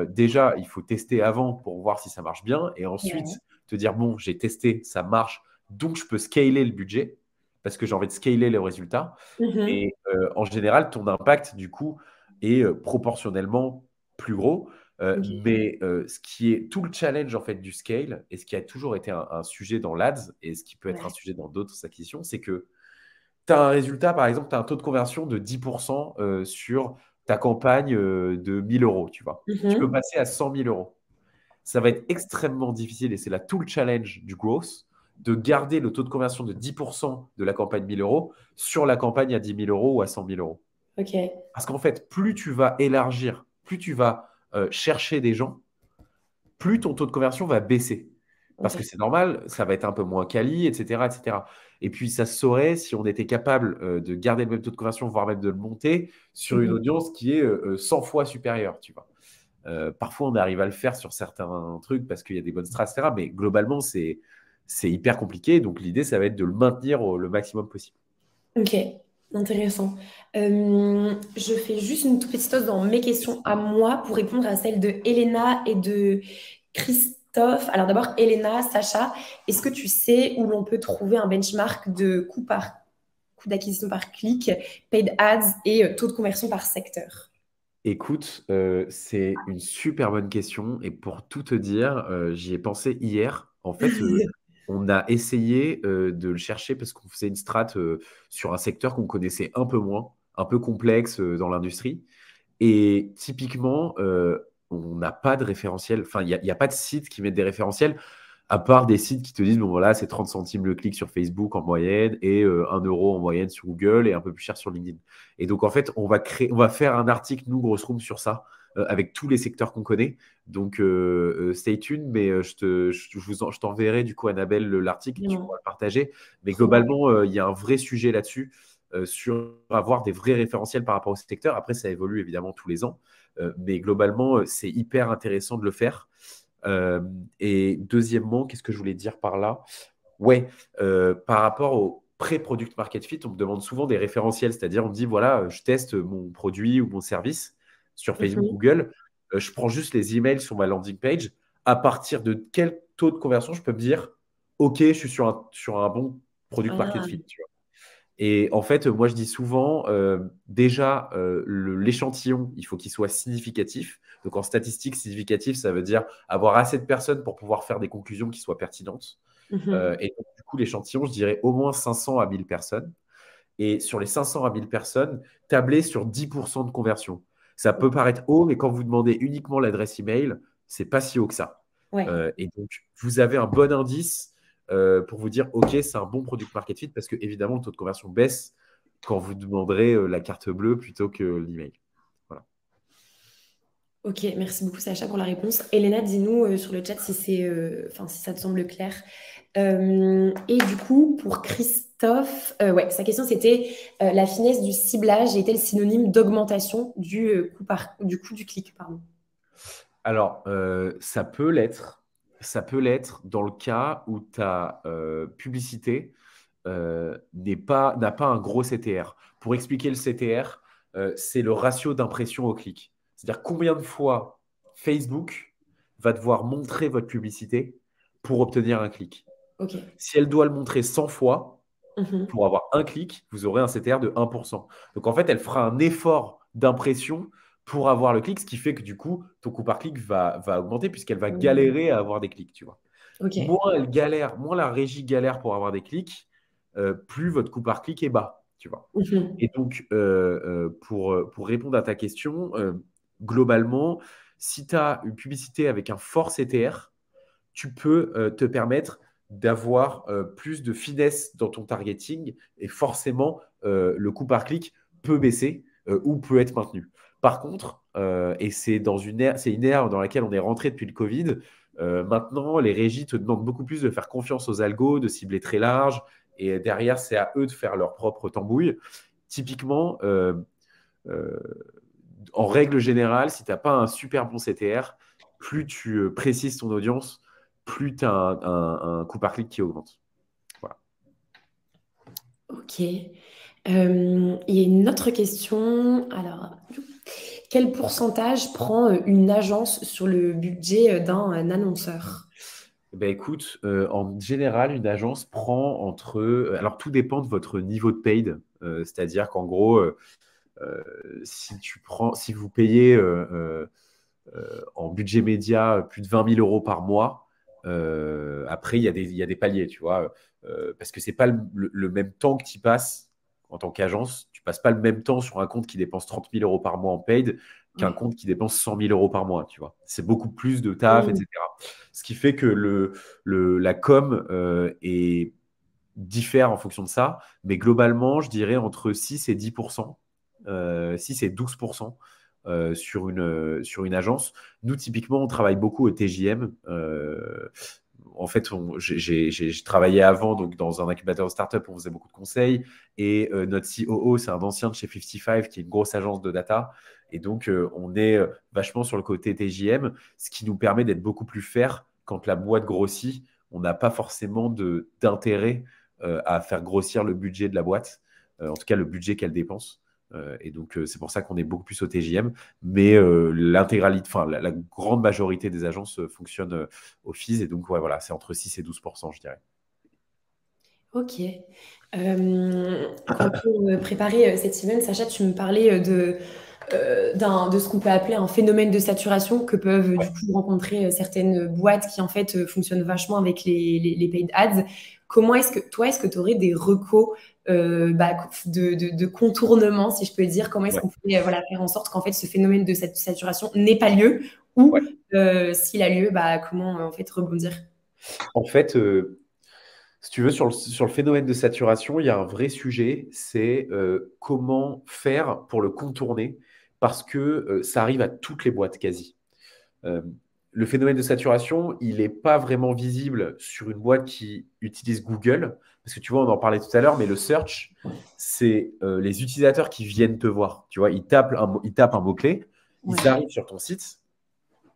[SPEAKER 2] déjà, il faut tester avant pour voir si ça marche bien. Et
[SPEAKER 1] Ouais.
[SPEAKER 2] ensuite, te dire, bon, j'ai testé, ça marche, donc je peux scaler le budget parce que j'ai envie de scaler les résultats.
[SPEAKER 1] Mhm.
[SPEAKER 2] Et en général, ton impact, du coup, est proportionnellement plus gros.
[SPEAKER 1] Ok.
[SPEAKER 2] Mais ce qui est tout le challenge en fait du scale et ce qui a toujours été un sujet dans l'ADS et ce qui peut être un
[SPEAKER 1] Ouais.
[SPEAKER 2] sujet dans d'autres acquisitions, c'est que tu as un résultat, par exemple, tu as un taux de conversion de 10% sur ta campagne de 1 000 euros, tu vois. Tu peux
[SPEAKER 1] Mhm.
[SPEAKER 2] passer à 100 000 euros. Ça va être extrêmement difficile et c'est là tout le challenge du growth de garder le taux de conversion de 10% de la campagne 1 000 euros sur la campagne à 10 000 euros ou à 100 000 euros.
[SPEAKER 1] Ok.
[SPEAKER 2] Parce qu'en fait, plus tu vas élargir, plus tu vas chercher des gens, plus ton taux de conversion va baisser. Parce que
[SPEAKER 1] Ok.
[SPEAKER 2] c'est normal, ça va être un peu moins quali, etc., etc. Et puis, ça se saurait si on était capable de garder le même taux de conversion, voire même de le monter sur une
[SPEAKER 1] Mhm.
[SPEAKER 2] audience qui est 100 fois supérieure, tu vois. Parfois, on arrive à le faire sur certains trucs parce qu'il y a des bonnes strates, etc. Mais globalement, c'est hyper compliqué. Donc, l'idée, ça va être de le maintenir le maximum possible.
[SPEAKER 1] Ok, intéressant. Je fais juste une toute petite pause dans mes questions à moi pour répondre à celles de Elena et de Christophe. Alors d'abord, Elena, Sacha, est-ce que tu sais où l'on peut trouver un benchmark de coût par coût d'acquisition par clic, paid ads et taux de conversion par secteur?
[SPEAKER 2] Écoute, c'est une super bonne question et pour tout te dire, j'y ai pensé hier. En fait, on a essayé de le chercher parce qu'on faisait une strat sur un secteur qu'on connaissait un peu moins, un peu complexe dans l'industrie. Et typiquement, on n'a pas de référentiel. Enfin, il y a pas de site qui mettent des référentiels, à part des sites qui te disent, bon voilà, c'est 30 centimes le clic sur Facebook en moyenne et 1 euro en moyenne sur Google et un peu plus cher sur LinkedIn. Et donc, en fait, on va faire un article, nous, Grosse Room, sur ça, avec tous les secteurs qu'on connaît. Donc, stay tuned, mais je t'enverrai du coup, Annabelle, l'article et tu pourras
[SPEAKER 1] Vraiment,
[SPEAKER 2] le partager. Mais
[SPEAKER 1] trop bien.
[SPEAKER 2] globalement, il y a un vrai sujet là-dessus sur avoir des vrais référentiels par rapport au secteur. Après, ça évolue évidemment tous les ans, mais globalement, c'est hyper intéressant de le faire. Euh, et deuxièmement, qu'est-ce que je voulais dire par là? Ouais, par rapport au pré-product market fit, on me demande souvent des référentiels, c'est-à-dire on me dit, voilà, je teste mon produit ou mon service sur Facebook,
[SPEAKER 1] Mhm.
[SPEAKER 2] Google, je prends juste les emails sur ma landing page. À partir de quel taux de conversion je peux me dire, OK, je suis sur un bon product market
[SPEAKER 1] Ah,
[SPEAKER 2] fit, tu vois. Et en fait, moi, je dis souvent, déjà, l'échantillon, il faut qu'il soit significatif. Donc, en statistique, significatif, ça veut dire avoir assez de personnes pour pouvoir faire des conclusions qui soient pertinentes.
[SPEAKER 1] mhm.
[SPEAKER 2] Et donc, du coup, l'échantillon, je dirais au moins 500 à 1000 personnes. Et sur les 500 à 1000 personnes, tabler sur 10% de conversion. Ça peut paraître haut, mais quand vous demandez uniquement l'adresse email, c'est pas si haut que ça.
[SPEAKER 1] Ouais.
[SPEAKER 2] Et donc, vous avez un bon indice pour vous dire, OK, c'est un bon product market fit parce que, évidemment, le taux de conversion baisse quand vous demanderez la carte bleue plutôt que l'email. Voilà.
[SPEAKER 1] Ok, merci beaucoup Sacha pour la réponse. Elena, dis-nous sur le chat si enfin, si ça te semble clair. Et du coup, pour Christophe, ouais, sa question c'était la finesse du ciblage est-elle synonyme d'augmentation du coût du clic, pardon.
[SPEAKER 2] Alors, ça peut l'être. Ça peut l'être dans le cas où ta publicité n'a pas un gros CTR. Pour expliquer le CTR, c'est le ratio d'impression au clic. C'est-à-dire combien de fois Facebook va devoir montrer votre publicité pour obtenir un clic.
[SPEAKER 1] Ok.
[SPEAKER 2] Si elle doit le montrer 100 fois
[SPEAKER 1] Mhm.
[SPEAKER 2] pour avoir un clic, vous aurez un CTR de 1%. Donc en fait, elle fera un effort d'impression pour avoir le clic, ce qui fait que du coup, ton coût par clic va augmenter puisqu'elle va
[SPEAKER 1] Mhm.
[SPEAKER 2] galérer à avoir des clics, tu vois.
[SPEAKER 1] Ok.
[SPEAKER 2] Moins elle galère, moins la régie galère pour avoir des clics, plus votre coût par clic est bas, tu vois.
[SPEAKER 1] Mhm.
[SPEAKER 2] Et donc, pour répondre à ta question, globalement, si tu as une publicité avec un fort CTR, tu peux te permettre d'avoir plus de finesse dans ton targeting et forcément, le coût par clic peut baisser ou peut être maintenu. Par contre, et c'est une ère dans laquelle on est rentré depuis le Covid, maintenant, les régies te demandent beaucoup plus de faire confiance aux algos, de cibler très large, et derrière, c'est à eux de faire leur propre tambouille. Typiquement, euh, en règle générale, si tu n'as pas un super bon CTR, plus tu précises ton audience, plus tu as un coût par clic qui augmente. Voilà.
[SPEAKER 1] Ok. Il y a une autre question. Alors, quel pourcentage prend une agence sur le budget d'un annonceur?
[SPEAKER 2] Eh ben, écoute, en général, une agence prend entre. Alors, tout dépend de votre niveau de paid. C'est-à-dire qu'en gros, si vous payez en budget média plus de 20 000 euros par mois, après, il y a des paliers, tu vois. Parce que c'est pas le même temps que tu passes en tant qu'agence. Tu passes pas le même temps sur un compte qui dépense 30 000 euros par mois en paid qu'un
[SPEAKER 1] Ouais.
[SPEAKER 2] compte qui dépense 100 000 euros par mois, tu vois. C'est beaucoup plus de taf,
[SPEAKER 1] Mm.
[SPEAKER 2] etc. Ce qui fait que la com diffère en fonction de ça. Mais globalement, je dirais entre 6 et 10%, 6 et 12% sur une agence. Nous, typiquement, on travaille beaucoup au TJM. En fait, j'ai travaillé avant donc, dans un incubateur de start-up, on faisait beaucoup de conseils. Et notre COO, c'est un ancien de chez 55, qui est une grosse agence de data. Et donc, on est vachement sur le côté TJM, ce qui nous permet d'être beaucoup plus fair quand la boîte grossit. On n'a pas forcément d'intérêt à faire grossir le budget de la boîte, en tout cas le budget qu'elle dépense. Et donc, c'est pour ça qu'on est beaucoup plus au TJM. Mais l'intégralité, enfin, la grande majorité des agences fonctionnent au FIS. Et donc, ouais, voilà, c'est entre 6 et 12%, je dirais.
[SPEAKER 1] Ok. Quand on préparait cette event, Sacha, tu me parlais de ce qu'on peut appeler un phénomène de saturation que peuvent du coup rencontrer certaines boîtes qui en fait fonctionnent vachement avec les paid ads. Comment est-ce que tu aurais des recos de contournement, si je peux dire? Comment est-ce
[SPEAKER 2] Ouais.
[SPEAKER 1] qu'on pourrait voilà, faire en sorte qu'en fait ce phénomène de cette saturation n'ait pas lieu ou
[SPEAKER 2] Ouais.
[SPEAKER 1] s'il a lieu, comment en fait rebondir?
[SPEAKER 2] En fait, si tu veux, sur le phénomène de saturation, il y a un vrai sujet, c'est comment faire pour le contourner, parce que ça arrive à toutes les boîtes quasi. Euh, le phénomène de saturation, il n'est pas vraiment visible sur une boîte qui utilise Google, parce que tu vois, on en parlait tout à l'heure, mais le search, c'est les utilisateurs qui viennent te voir. Tu vois, ils tapent un mot-clé,
[SPEAKER 1] Ouais.
[SPEAKER 2] ils arrivent sur ton site,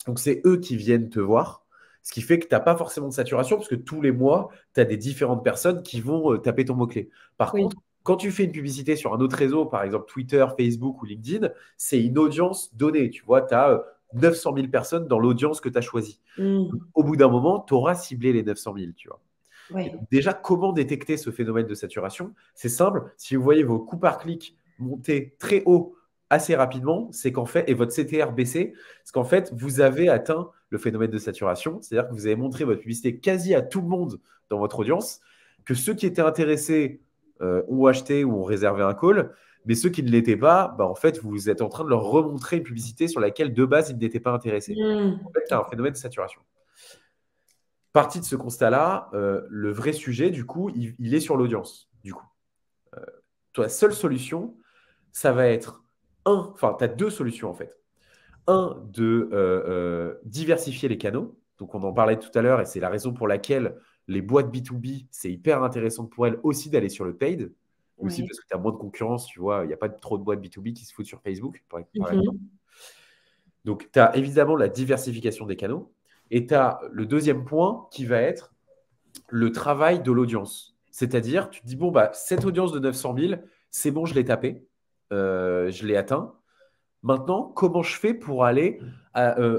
[SPEAKER 2] donc c'est eux qui viennent te voir, ce qui fait que tu n'as pas forcément de saturation, parce que tous les mois, tu as des différentes personnes qui vont taper ton mot-clé. Par
[SPEAKER 1] Oui.
[SPEAKER 2] contre, quand tu fais une publicité sur un autre réseau, par exemple Twitter, Facebook ou LinkedIn, c'est une audience donnée. Tu vois, tu as 900 000 personnes dans l'audience que tu as choisie.
[SPEAKER 1] Mm.
[SPEAKER 2] Au bout d'un moment, tu auras ciblé les 900 000, tu vois. Et
[SPEAKER 1] Ouais.
[SPEAKER 2] donc, déjà, comment détecter ce phénomène de saturation? C'est simple. Si vous voyez vos coûts par clic monter très haut assez rapidement, c'est qu'en fait, et votre CTR baisser, c'est qu'en fait, vous avez atteint le phénomène de saturation. C'est-à-dire que vous avez montré votre publicité quasi à tout le monde dans votre audience, que ceux qui étaient intéressés ont acheté ou ont réservé un call, mais ceux qui ne l'étaient pas, en fait, vous êtes en train de leur remontrer une publicité sur laquelle de base, ils n'étaient pas intéressés. En
[SPEAKER 1] Mm.
[SPEAKER 2] fait, tu as un phénomène de saturation. Parti de ce constat-là, le vrai sujet, du coup, il est sur l'audience. Du coup, ta seule solution, ça va être enfin, tu as deux solutions en fait. Un, de diversifier les canaux. Donc, on en parlait tout à l'heure et c'est la raison pour laquelle les boîtes B2B, c'est hyper intéressant pour elles aussi d'aller sur le paid. Aussi
[SPEAKER 1] Ouais.
[SPEAKER 2] parce que tu as moins de concurrence, tu vois, il n'y a pas trop de boîtes B2B qui se foutent sur Facebook, par exemple.
[SPEAKER 1] Mhm.
[SPEAKER 2] Donc, tu as évidemment la diversification des canaux. Et tu as le deuxième point qui va être le travail de l'audience. C'est-à-dire, tu te dis, bon, cette audience de 900 000, c'est bon, je l'ai tapé, je l'ai atteint. Maintenant, comment je fais pour aller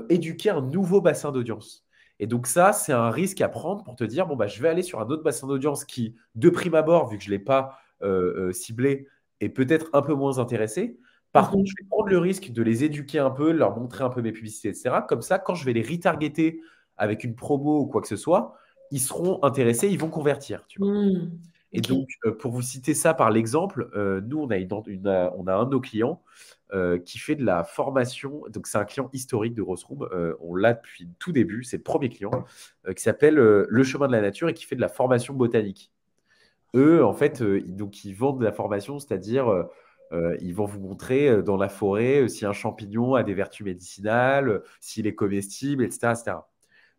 [SPEAKER 2] éduquer un nouveau bassin d'audience? Et donc ça, c'est un risque à prendre pour te dire, bon, je vais aller sur un autre bassin d'audience qui, de prime abord, vu que je ne l'ai pas ciblé, est peut-être un peu moins intéressé. Par contre, je
[SPEAKER 1] Mhm.
[SPEAKER 2] vais prendre le risque de les éduquer un peu, leur montrer un peu mes publicités, etc. Comme ça, quand je vais les retargeter avec une promo ou quoi que ce soit, ils seront intéressés, ils vont convertir, tu vois.
[SPEAKER 1] Mm.
[SPEAKER 2] Et
[SPEAKER 1] Ok.
[SPEAKER 2] donc, pour vous citer ça par l'exemple, nous, on a un de nos clients qui fait de la formation. Donc, c'est un client historique de Rossroom. On l'a depuis le tout début. C'est le premier client qui s'appelle Le Chemin de la Nature et qui fait de la formation botanique. Eux, en fait, donc, ils vendent de la formation, c'est-à-dire ils vont vous montrer dans la forêt si un champignon a des vertus médicinales, s'il est comestible, etc., etc.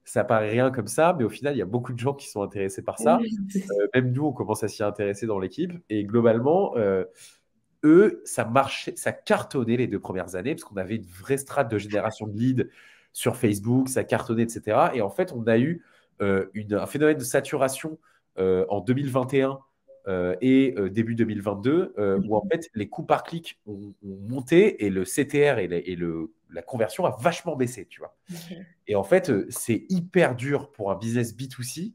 [SPEAKER 2] Ça paraît rien comme ça, mais au final, il y a beaucoup de gens qui sont intéressés par ça. Même nous, on commence à s'y intéresser dans l'équipe. Et globalement, eux, ça marchait, ça cartonnait les 2 premières années parce qu'on avait une vraie strate de génération de leads sur Facebook, ça cartonnait, etc. Et en fait, on a eu un phénomène de saturation en 2021 et début 2022 où en fait, les coûts par clic ont monté et le CTR la conversion a vachement baissé, tu vois.
[SPEAKER 1] Ok.
[SPEAKER 2] Et en fait, c'est hyper dur pour un business B2C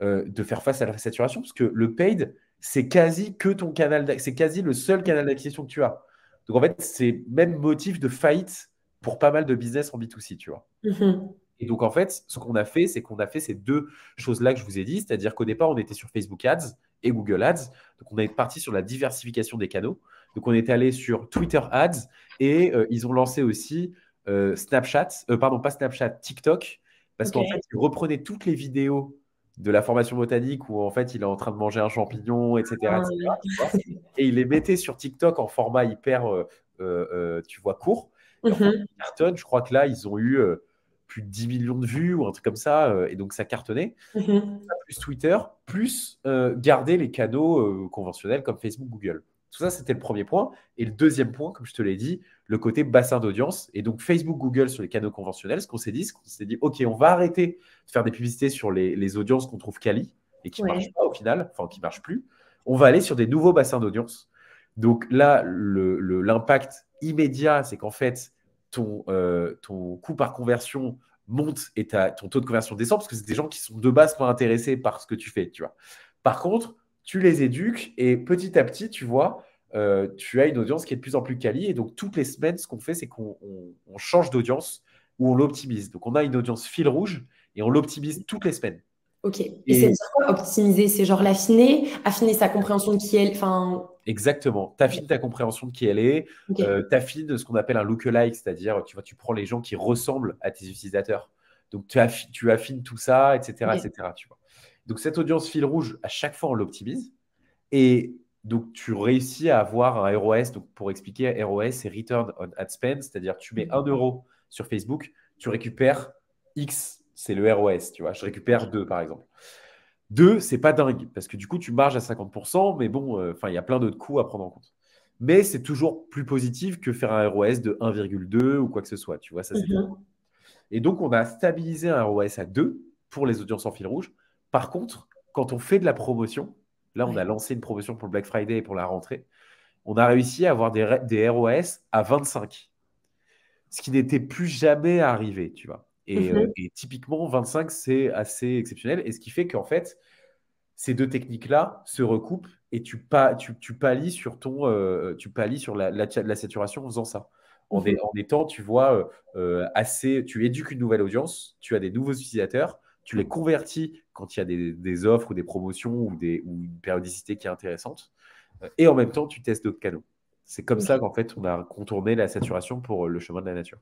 [SPEAKER 2] de faire face à la saturation, parce que le paid, c'est quasi que ton c'est quasi le seul canal d'acquisition que tu as. Donc en fait, c'est même motif de faillite pour pas mal de business en B2C, tu vois.
[SPEAKER 1] Mhm.
[SPEAKER 2] Et donc en fait, ce qu'on a fait, c'est qu'on a fait ces deux choses-là que je vous ai dit, c'est-à-dire qu'au départ, on était sur Facebook Ads et Google Ads. Donc on est parti sur la diversification des canaux. Donc on est allé sur Twitter Ads et ils ont lancé aussi Snapchat, pardon, pas Snapchat, TikTok, parce
[SPEAKER 1] Ok.
[SPEAKER 2] qu'en fait, ils reprenaient toutes les vidéos de la formation botanique où en fait, il est en train de manger un champignon, etc.,
[SPEAKER 1] Ah,
[SPEAKER 2] etc.,
[SPEAKER 1] oui.
[SPEAKER 2] tu vois. Et il les mettait sur TikTok en format hyper, tu vois, court. Et en fait,
[SPEAKER 1] Mhm.
[SPEAKER 2] ils cartonnent. Je crois que là, ils ont eu plus de 10 millions de vues ou un truc comme ça. Et donc, ça cartonnait.
[SPEAKER 1] Mhm.
[SPEAKER 2] Plus Twitter, plus garder les canaux conventionnels comme Facebook, Google. Tout ça, c'était le premier point. Et le deuxième point, comme je te l'ai dit, le côté bassin d'audience. Et donc, Facebook, Google sur les canaux conventionnels, ce qu'on s'est dit, OK, on va arrêter de faire des publicités sur les audiences qu'on trouve quali et qui ne marchent
[SPEAKER 1] Ouais.
[SPEAKER 2] pas au final, enfin, qui ne marchent plus. On va aller sur des nouveaux bassins d'audience. Donc là, l'impact immédiat, c'est qu'en fait, ton coût par conversion monte et ton taux de conversion descend parce que c'est des gens qui sont de base pas intéressés par ce que tu fais, tu vois. Par contre, tu les éduques et petit à petit, tu vois, tu as une audience qui est de plus en plus quali. Et donc, toutes les semaines, ce qu'on fait, c'est qu'on change d'audience ou on l'optimise. Donc, on a une audience fil rouge et on l'optimise toutes les semaines.
[SPEAKER 1] Ok. Et c'est
[SPEAKER 2] Et
[SPEAKER 1] dire quoi, optimiser? C'est genre l'affiner, affiner sa compréhension de qui elle. Enfin,
[SPEAKER 2] exactement, tu affines ta compréhension de qui elle est,
[SPEAKER 1] ok.
[SPEAKER 2] tu affines ce qu'on appelle un lookalike, c'est-à-dire, tu vois, tu prends les gens qui ressemblent à tes utilisateurs. Donc, tu affines tout ça, etc.,
[SPEAKER 1] Ok.
[SPEAKER 2] etc., tu vois. Donc, cette audience fil rouge, à chaque fois, on l'optimise. Et donc, tu réussis à avoir un ROS. Donc, pour expliquer, ROS, c'est Return on Ad Spend, c'est-à-dire tu mets 1 € sur Facebook, tu récupères X, c'est le ROS, tu vois. Je récupère 2, par exemple. 2, c'est pas dingue, parce que du coup, tu marges à 50%, mais bon, enfin, il y a plein d'autres coûts à prendre en compte. Mais c'est toujours plus positif que faire un ROS de 1,2 ou quoi que ce soit, tu vois, ça c'est top.
[SPEAKER 1] Mhm.
[SPEAKER 2] Et donc, on a stabilisé un ROS à 2 pour les audiences en fil rouge. Par contre, quand on fait de la promotion, là, on a
[SPEAKER 1] Ouais.
[SPEAKER 2] lancé une promotion pour le Black Friday et pour la rentrée, on a réussi à avoir des ROS à 25, ce qui n'était plus jamais arrivé, tu vois.
[SPEAKER 1] Mhm.
[SPEAKER 2] Et typiquement, 25, c'est assez exceptionnel. Et ce qui fait qu'en fait, ces deux techniques-là se recoupent et tu pallies sur tu pallies sur la saturation en faisant ça.
[SPEAKER 1] Mhm.
[SPEAKER 2] En étant, tu vois, tu éduques une nouvelle audience, tu as des nouveaux utilisateurs, tu les convertis quand il y a des offres ou des promotions ou une périodicité qui est intéressante, et en même temps, tu testes d'autres canaux. C'est comme ça
[SPEAKER 1] Ok.
[SPEAKER 2] qu'en fait, on a contourné la saturation pour le chemin de la nature.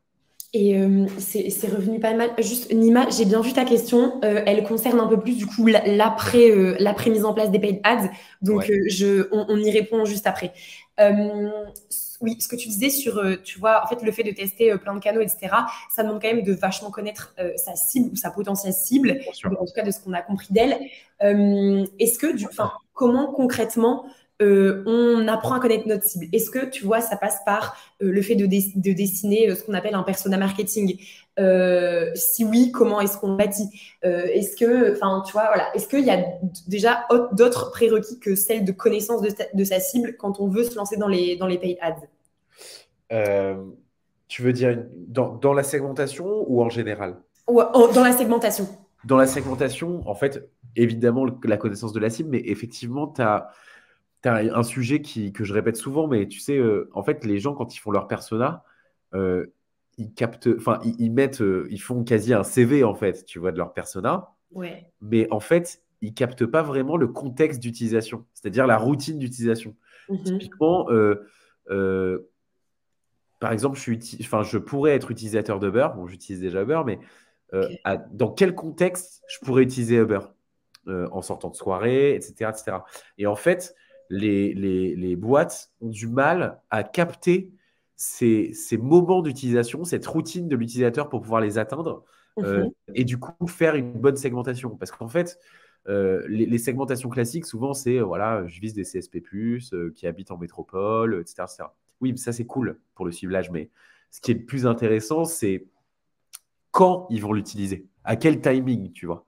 [SPEAKER 1] Et c'est revenu pas mal. Juste, Nima, j'ai bien vu ta question. Elle concerne un peu plus, du coup, l'après mise en place des paid ads. Donc,
[SPEAKER 2] Ouais,
[SPEAKER 1] on y répond juste après. Euh, oui, ce que tu disais sur, tu vois, en fait, le fait de tester plein de canaux, etc., ça demande quand même de vachement connaître sa cible ou sa potentielle cible,
[SPEAKER 2] bien sûr.
[SPEAKER 1] en tout cas de ce qu'on a compris d'elle. Est-ce que, enfin, comment concrètement on apprend à connaître notre cible? Est-ce que, tu vois, ça passe par le fait de dessiner ce qu'on appelle un persona marketing? Si oui, comment est-ce qu'on bâtit? Est-ce que, enfin, tu vois, voilà, est-ce qu'il y a déjà d'autres prérequis que celle de connaissance de sa cible quand on veut se lancer dans les paid ads?
[SPEAKER 2] Euh, Tu veux dire dans la segmentation ou en général?
[SPEAKER 1] Ou dans la segmentation?
[SPEAKER 2] Dans la segmentation, en fait, évidemment, la connaissance de la cible, mais effectivement, tu as un sujet que je répète souvent, mais tu sais, en fait, les gens, quand ils font leur persona, euh, ils captent, enfin, ils mettent, ils font quasi un CV, en fait, tu vois, de leur persona,
[SPEAKER 1] Ouais.
[SPEAKER 2] mais en fait, ils captent pas vraiment le contexte d'utilisation, c'est-à-dire la routine d'utilisation.
[SPEAKER 1] Mhm.
[SPEAKER 2] Typiquement, euh, par exemple, enfin, je pourrais être utilisateur d'Uber, bon, j'utilise déjà Uber, mais
[SPEAKER 1] Ok.
[SPEAKER 2] dans quel contexte je pourrais utiliser Uber? En sortant de soirée, etc., etc. Et en fait, les boîtes ont du mal à capter ces moments d'utilisation, cette routine de l'utilisateur pour pouvoir les atteindre,
[SPEAKER 1] Mhm.
[SPEAKER 2] et du coup faire une bonne segmentation. Parce qu'en fait, les segmentations classiques, souvent, c'est voilà, je vise des CSP+, qui habitent en métropole, etc., etc. Oui, ça c'est cool pour le ciblage, mais ce qui est le plus intéressant, c'est quand ils vont l'utiliser, à quel timing, tu vois.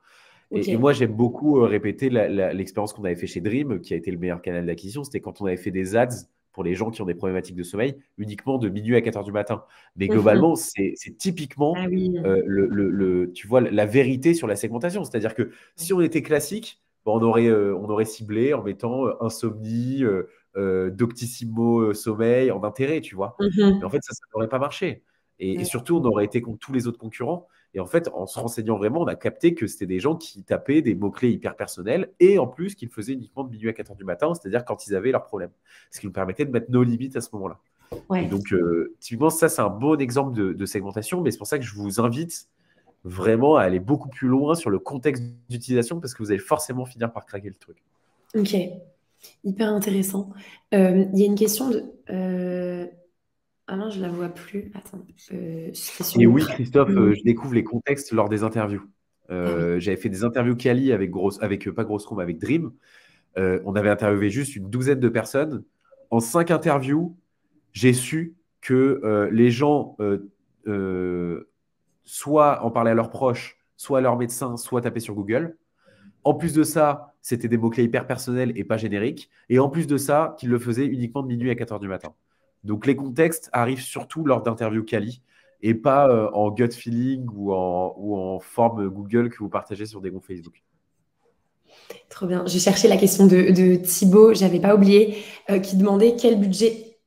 [SPEAKER 1] Ok.
[SPEAKER 2] Et moi, j'aime beaucoup répéter l'expérience qu'on avait fait chez Dream, qui a été le meilleur canal d'acquisition. C'était quand on avait fait des ads pour les gens qui ont des problématiques de sommeil, uniquement de minuit à 4 heures du matin. Mais
[SPEAKER 1] Mhm.
[SPEAKER 2] globalement, c'est typiquement,
[SPEAKER 1] Ah oui.
[SPEAKER 2] tu vois, la vérité sur la segmentation. C'est-à-dire que si on était classique, bon, on aurait ciblé en mettant insomnie, doctissimo sommeil en intérêt, tu vois. Mais en
[SPEAKER 1] Mhm.
[SPEAKER 2] fait, ça n'aurait pas marché. Et
[SPEAKER 1] Ouais.
[SPEAKER 2] surtout, on aurait été contre tous les autres concurrents. Et en fait, en se renseignant vraiment, on a capté que c'était des gens qui tapaient des mots-clés hyper personnels et en plus qu'ils le faisaient uniquement de minuit à 4 heures du matin, c'est-à-dire quand ils avaient leurs problèmes. Ce qui nous permettait de mettre nos limites à ce moment-là. Et
[SPEAKER 1] Ouais.
[SPEAKER 2] donc, typiquement, ça, c'est un bon exemple de segmentation, mais c'est pour ça que je vous invite vraiment à aller beaucoup plus loin sur le contexte d'utilisation parce que vous allez forcément finir par craquer le truc.
[SPEAKER 1] Ok. Hyper intéressant. Il y a une question de. Ah non, je la vois plus. Attends. C'était sur
[SPEAKER 2] Et
[SPEAKER 1] une.
[SPEAKER 2] oui, Christophe, je découvre les contextes lors des interviews.
[SPEAKER 1] Ah oui.
[SPEAKER 2] J'avais fait des interviews Kali avec pas Grosse Room, avec Dream. On avait interviewé juste une douzaine de personnes. En 5 interviews, j'ai su que les gens soit en parlaient à leurs proches, soit à leurs médecins, soit tapaient sur Google. En plus de ça, c'était des mots-clés hyper personnels et pas génériques. Et en plus de ça, qu'ils le faisaient uniquement de minuit à 4 heures du matin. Donc les contextes arrivent surtout lors d'interviews quali et pas en gut feeling ou en forme Google que vous partagez sur des groupes Facebook.
[SPEAKER 1] Trop bien. J'ai cherché la question de Thibaut, j'avais pas oublié, qui demandait quel budget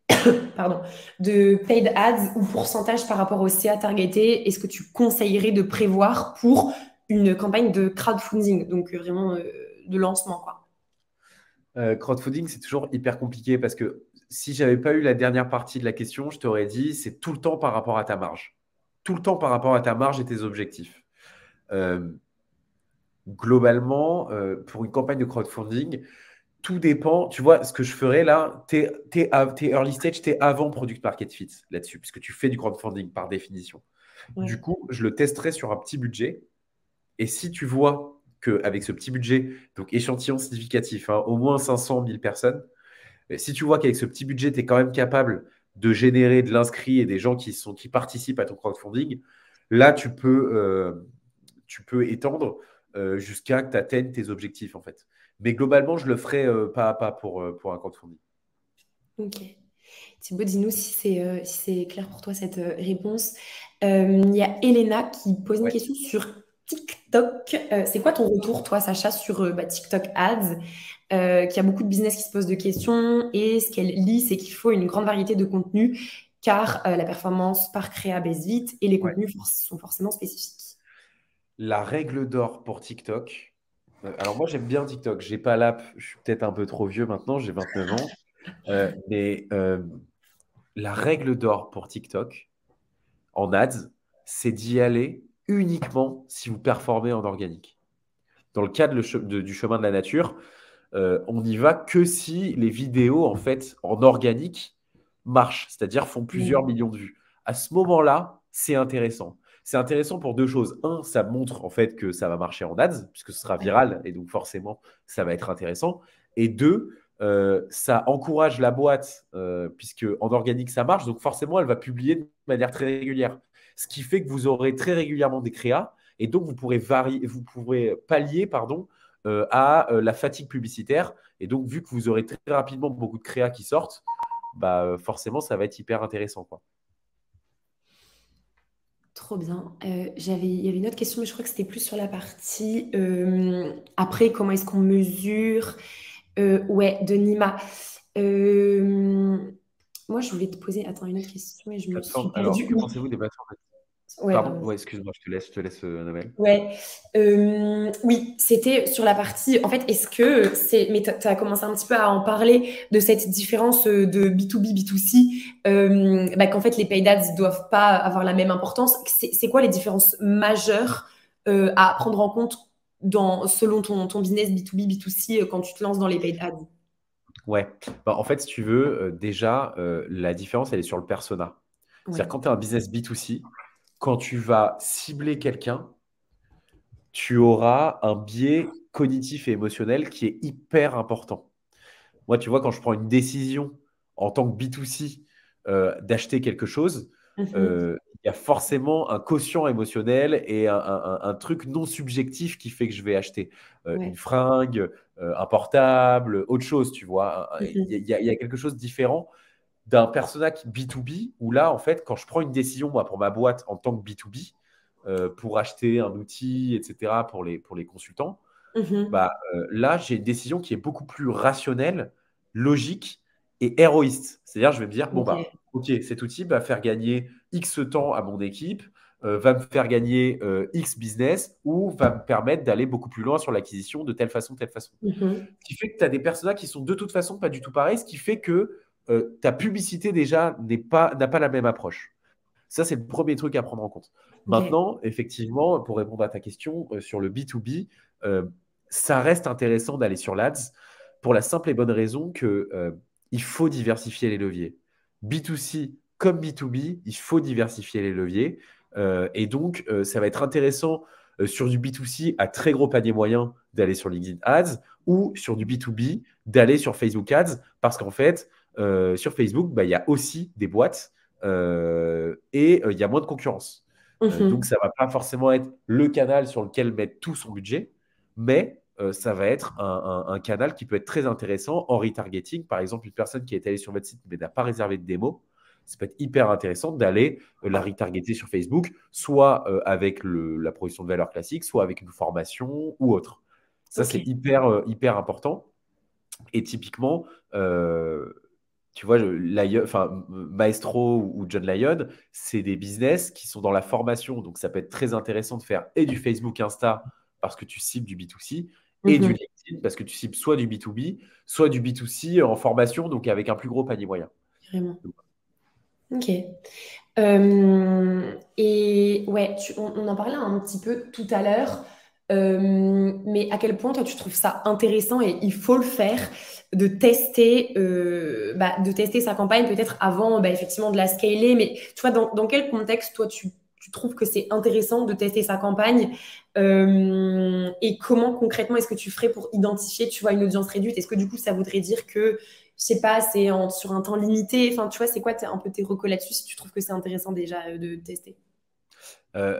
[SPEAKER 1] pardon, de paid ads ou pourcentage par rapport au CA targeté est-ce que tu conseillerais de prévoir pour une campagne de crowdfunding, donc vraiment de lancement, quoi.
[SPEAKER 2] Crowdfunding, c'est toujours hyper compliqué parce que si j'avais pas eu la dernière partie de la question, je t'aurais dit c'est tout le temps par rapport à ta marge. Tout le temps par rapport à ta marge et tes objectifs. Euh, Globalement, pour une campagne de crowdfunding, tout dépend. Tu vois, ce que je ferais là, t'es early stage, t'es avant Product Market Fit là-dessus, puisque tu fais du crowdfunding par définition. Du
[SPEAKER 1] Ouais.
[SPEAKER 2] coup, je le testerai sur un petit budget. Et si tu vois qu'avec ce petit budget, donc échantillon significatif, hein, au moins 500 000 personnes, et si tu vois qu'avec ce petit budget, tu es quand même capable de générer de l'inscrit et des gens qui participent à ton crowdfunding, là, tu peux étendre jusqu'à que tu atteignes tes objectifs, en fait. Mais globalement, je le ferai pas à pas pour un crowdfunding.
[SPEAKER 1] Ok. Thibaut, dis-nous si c'est clair pour toi cette réponse. Il y a Elena qui pose une
[SPEAKER 2] Ouais.
[SPEAKER 1] question sur TikTok. C'est quoi ton retour, toi, Sacha, sur TikTok Ads? Qu'il y a beaucoup de business qui se posent de questions et ce qu'elle lit, c'est qu'il faut une grande variété de contenus car la performance par créa baisse vite et les
[SPEAKER 2] Ouais.
[SPEAKER 1] contenus sont forcément spécifiques.
[SPEAKER 2] La règle d'or pour TikTok. Alors moi, j'aime bien TikTok. J'ai pas l'app. Je suis peut-être un peu trop vieux maintenant. J'ai 29 ans. Mais la règle d'or pour TikTok en ads, c'est d'y aller uniquement si vous performez en organique. Dans le cadre du chemin de la nature, on n'y va que si les vidéos en fait en organique marchent, c'est-à-dire font plusieurs
[SPEAKER 1] Ouais.
[SPEAKER 2] millions de vues. À ce moment-là, c'est intéressant. C'est intéressant pour deux choses. Un, ça montre en fait que ça va marcher en ads, puisque ce sera
[SPEAKER 1] Ouais.
[SPEAKER 2] viral et donc forcément ça va être intéressant. Et deux, ça encourage la boîte, puisque en organique ça marche, donc forcément elle va publier de manière très régulière. Ce qui fait que vous aurez très régulièrement des créas et donc vous pourrez pallier, pardon, à la fatigue publicitaire. Et donc, vu que vous aurez très rapidement beaucoup de créas qui sortent, bah, forcément, ça va être hyper intéressant, quoi.
[SPEAKER 1] Trop bien. Il y avait une autre question, mais je crois que c'était plus sur la partie après, comment est-ce qu'on mesure? Ouais, de Nima. Euh, Moi, je voulais te poser, attends, une autre question et je me suis
[SPEAKER 2] Plateforme. Alors,
[SPEAKER 1] perdue.
[SPEAKER 2] que
[SPEAKER 1] Oui,
[SPEAKER 2] pensez-vous des plateformes?
[SPEAKER 1] ouais,
[SPEAKER 2] Pardon?
[SPEAKER 1] pardon.
[SPEAKER 2] Ouais, excuse-moi, je te laisse Annabelle.
[SPEAKER 1] Ouais, oui, c'était sur la partie. En fait, est-ce que c'est. Mais tu as commencé un petit peu à en parler de cette différence de B2B, B2C, bah, qu'en fait, les paid ads ne doivent pas avoir la même importance. C'est quoi les différences majeures à prendre en compte selon ton business B2B, B2C quand tu te lances dans les paid ads?
[SPEAKER 2] Ouais. Bah, en fait, si tu veux, déjà, la différence, elle est sur le persona. C'est-à-dire,
[SPEAKER 1] Ouais.
[SPEAKER 2] quand tu as un business B2C, quand tu vas cibler quelqu'un, tu auras un biais cognitif et émotionnel qui est hyper important. Moi, tu vois, quand je prends une décision en tant que B2C d'acheter quelque chose,
[SPEAKER 1] Mhm.
[SPEAKER 2] il y a forcément un quotient émotionnel et un truc non subjectif qui fait que je vais acheter une
[SPEAKER 1] Ouais.
[SPEAKER 2] fringue, un portable, autre chose, tu vois.
[SPEAKER 1] Mhm.
[SPEAKER 2] Il y a quelque chose de différent d'un personnage B2B où là, en fait, quand je prends une décision, moi, pour ma boîte en tant que B2B, pour acheter un outil, etc., pour les consultants,
[SPEAKER 1] Mhm.
[SPEAKER 2] bah, là, j'ai une décision qui est beaucoup plus rationnelle, logique et héroïste. C'est-à-dire, je vais me dire, bon, bah,
[SPEAKER 1] Ok.
[SPEAKER 2] OK, cet outil va faire gagner X temps à mon équipe, va me faire gagner X business ou va me permettre d'aller beaucoup plus loin sur l'acquisition de telle façon, telle façon.
[SPEAKER 1] Mhm.
[SPEAKER 2] Ce qui fait que tu as des personnages qui sont de toute façon pas du tout pareils, ce qui fait que ta publicité déjà n'a pas la même approche. Ça, c'est le premier truc à prendre en compte.
[SPEAKER 1] Ok.
[SPEAKER 2] Maintenant, effectivement, pour répondre à ta question sur le B2B, euh, ça reste intéressant d'aller sur l'Ads pour la simple et bonne raison que il faut diversifier les leviers. B2C comme B2B, il faut diversifier les leviers. Et donc, ça va être intéressant sur du B2C à très gros panier moyen d'aller sur LinkedIn Ads ou sur du B2B d'aller sur Facebook Ads parce qu'en fait, sur Facebook, bah, il y a aussi des boîtes et il y a moins de concurrence. Donc,
[SPEAKER 1] Mhm.
[SPEAKER 2] ça ne va pas forcément être le canal sur lequel mettre tout son budget, mais ça va être un canal qui peut être très intéressant en retargeting. Par exemple, une personne qui est allée sur votre site mais n'a pas réservé de démo, ça peut être hyper intéressant d'aller la retargeter sur Facebook, soit avec la proposition de valeur classique, soit avec une formation ou autre. Ça,
[SPEAKER 1] Ok.
[SPEAKER 2] c'est hyper important. Et typiquement, tu vois, enfin, Maestro ou John Lyon, c'est des business qui sont dans la formation. Donc, ça peut être très intéressant de faire et du Facebook Insta parce que tu cibles du B2C et du
[SPEAKER 1] Mhm.
[SPEAKER 2] LinkedIn parce que tu cibles soit du B2B, soit du B2C en formation, donc avec un plus gros panier moyen.
[SPEAKER 1] Carrément. Ok. Et ouais, on en parlait un petit peu tout à l'heure, mais à quel point toi tu trouves ça intéressant et il faut le faire de tester sa campagne peut-être avant effectivement de la scaler, mais tu vois, dans quel contexte toi tu trouves que c'est intéressant de tester sa campagne et comment concrètement est-ce que tu ferais pour identifier, tu vois, une audience réduite? Est-ce que du coup ça voudrait dire que je sais pas, sur un temps limité. Enfin, tu vois, c'est quoi un peu tes recos là-dessus si tu trouves que c'est intéressant déjà de tester?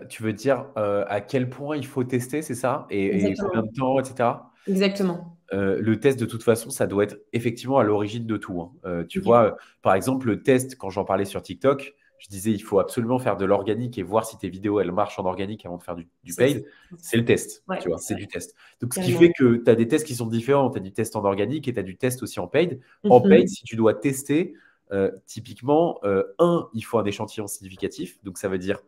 [SPEAKER 2] Tu veux dire à quel point il faut tester, c'est ça? Et combien
[SPEAKER 1] Exactement.
[SPEAKER 2] de temps, etc.
[SPEAKER 1] Exactement.
[SPEAKER 2] Le test, de toute façon, ça doit être effectivement à l'origine de tout, hein. Tu
[SPEAKER 1] Ok.
[SPEAKER 2] vois, par exemple, le test, quand j'en parlais sur TikTok, je disais il faut absolument faire de l'organique et voir si tes vidéos, elles marchent en organique avant de faire du
[SPEAKER 1] C'est
[SPEAKER 2] paid. C'est le test,
[SPEAKER 1] ouais,
[SPEAKER 2] tu vois,
[SPEAKER 1] c'est
[SPEAKER 2] c'est
[SPEAKER 1] vrai,
[SPEAKER 2] du test. Donc, ce qui
[SPEAKER 1] carrément.
[SPEAKER 2] fait que tu as des tests qui sont différents. Tu as du test en organique et tu as du test aussi en paid. En paid,
[SPEAKER 1] Mhm.
[SPEAKER 2] si tu dois tester, typiquement, il faut un échantillon significatif. Donc, ça veut dire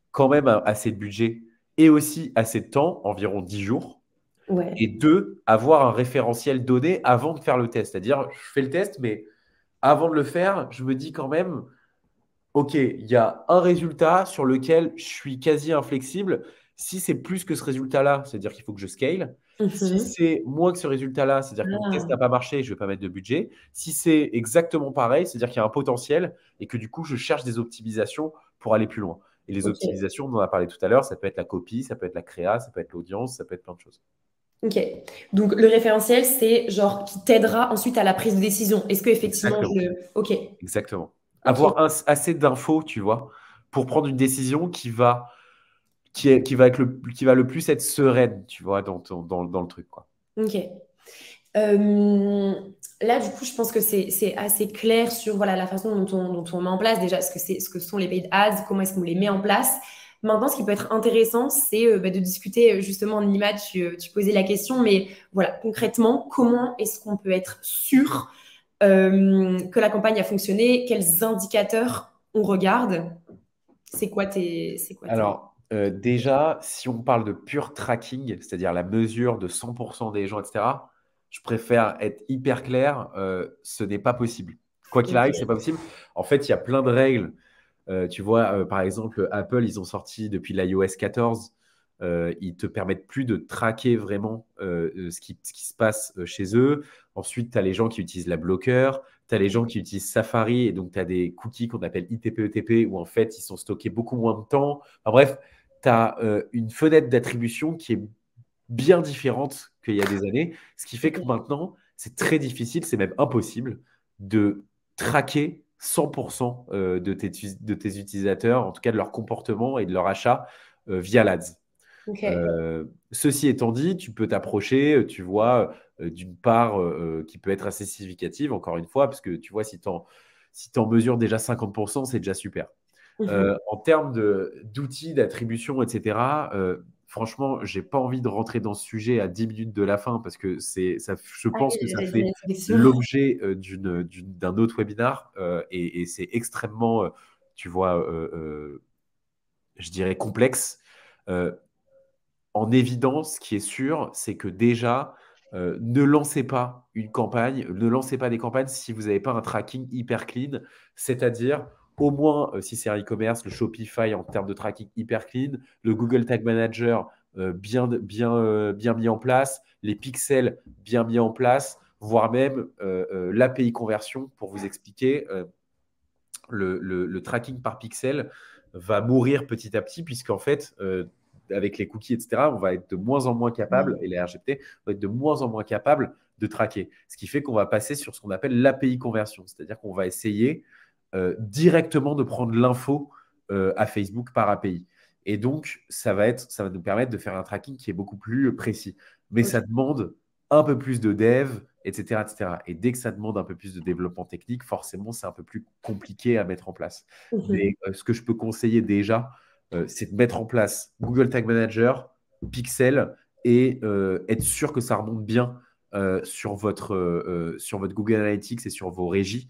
[SPEAKER 2] quand même assez de budget et aussi assez de temps, environ 10 jours. Et
[SPEAKER 1] Ouais.
[SPEAKER 2] deux, avoir un référentiel donné avant de faire le test. C'est-à-dire, je fais le test, mais avant de le faire, je me dis quand même, OK, il y a un résultat sur lequel je suis quasi inflexible. Si c'est plus que ce résultat-là, c'est-à-dire qu'il faut que je scale. Si
[SPEAKER 1] Mhm.
[SPEAKER 2] c'est moins que ce résultat-là, c'est-à-dire que mon test n'a
[SPEAKER 1] Ah,
[SPEAKER 2] pas marché, je ne vais pas mettre de budget. Si c'est exactement pareil, c'est-à-dire qu'il y a un potentiel et que du coup, je cherche des optimisations pour aller plus loin. Et les
[SPEAKER 1] ok.
[SPEAKER 2] optimisations, on en a parlé tout à l'heure, ça peut être la copie, ça peut être la créa, ça peut être l'audience, ça peut être plein de choses.
[SPEAKER 1] Ok. Donc, le référentiel, c'est genre qui t'aidera ensuite à la prise de décision. Est-ce que effectivement
[SPEAKER 2] Exactement.
[SPEAKER 1] je. Ok.
[SPEAKER 2] Exactement.
[SPEAKER 1] Ok.
[SPEAKER 2] Avoir assez d'infos, tu vois, pour prendre une décision qui va le plus être sereine, tu vois, dans le truc, quoi.
[SPEAKER 1] Ok. Euh, Là, du coup, je pense que c'est assez clair sur voilà, la façon dont on met en place déjà ce que sont les paid ads, comment est-ce qu'on les met en place. Maintenant, ce qui peut être intéressant, c'est de discuter justement, Nima, tu posais la question, mais voilà, concrètement, comment est-ce qu'on peut être sûr que la campagne a fonctionné? Quels indicateurs on regarde? C'est quoi tes...
[SPEAKER 2] Alors, déjà, si on parle de pur tracking, c'est-à-dire la mesure de 100% des gens, etc., je préfère être hyper clair, ce n'est pas possible. Quoi qu'il arrive, c'est
[SPEAKER 1] Ok.
[SPEAKER 2] pas possible. En fait, il y a plein de règles. Tu vois, par exemple, Apple, ils ont sorti depuis l'iOS 14, ils te permettent plus de traquer vraiment ce qui se passe chez eux. Ensuite, tu as les gens qui utilisent la bloqueur, tu as les gens qui utilisent Safari, et donc tu as des cookies qu'on appelle ITP-ETP, où en fait, ils sont stockés beaucoup moins de temps. Enfin, bref, tu as une fenêtre d'attribution qui est bien différente qu'il y a des années, ce qui fait que
[SPEAKER 1] Ok.
[SPEAKER 2] maintenant, c'est très difficile, c'est même impossible de traquer 100% de tes utilisateurs, en tout cas de leur comportement et de leur achat via l'ADS.
[SPEAKER 1] Ok.
[SPEAKER 2] Ceci étant dit, tu peux t'approcher, tu vois, d'une part qui peut être assez significative, encore une fois, parce que tu vois, si tu en mesures déjà 50%, c'est déjà super.
[SPEAKER 1] Mhm.
[SPEAKER 2] En termes d'outils, d'attribution, etc., franchement, j'ai pas envie de rentrer dans ce sujet à 10 minutes de la fin parce que je
[SPEAKER 1] Ah
[SPEAKER 2] pense
[SPEAKER 1] oui,
[SPEAKER 2] que ça
[SPEAKER 1] j'allais
[SPEAKER 2] fait
[SPEAKER 1] dire une sélection.
[SPEAKER 2] l'objet d'un autre webinaire et c'est extrêmement, tu vois, je dirais complexe. Euh, En évidence, ce qui est sûr, c'est que déjà, ne lancez pas une campagne, ne lancez pas des campagnes si vous n'avez pas un tracking hyper clean, c'est-à-dire au moins, si c'est un e-commerce, le Shopify en termes de tracking hyper clean, le Google Tag Manager bien mis en place, les pixels bien mis en place, voire même l'API conversion pour vous expliquer. Le tracking par pixel va mourir petit à petit, puisqu'en fait, avec les cookies, etc., on va être de moins en moins capable, et les RGPD vont être de moins en moins capable de traquer. Ce qui fait qu'on va passer sur ce qu'on appelle l'API conversion, c'est-à-dire qu'on va essayer directement de prendre l'info à Facebook par API. Et donc, ça va nous permettre de faire un tracking qui est beaucoup plus précis. Mais
[SPEAKER 1] Ok.
[SPEAKER 2] ça demande un peu plus de dev, etc., etc. Et dès que ça demande un peu plus de développement technique, forcément, c'est un peu plus compliqué à mettre en place.
[SPEAKER 1] Mhm.
[SPEAKER 2] Mais ce que je peux conseiller déjà, c'est de mettre en place Google Tag Manager, Pixel et être sûr que ça remonte bien sur votre Google Analytics et sur vos régies.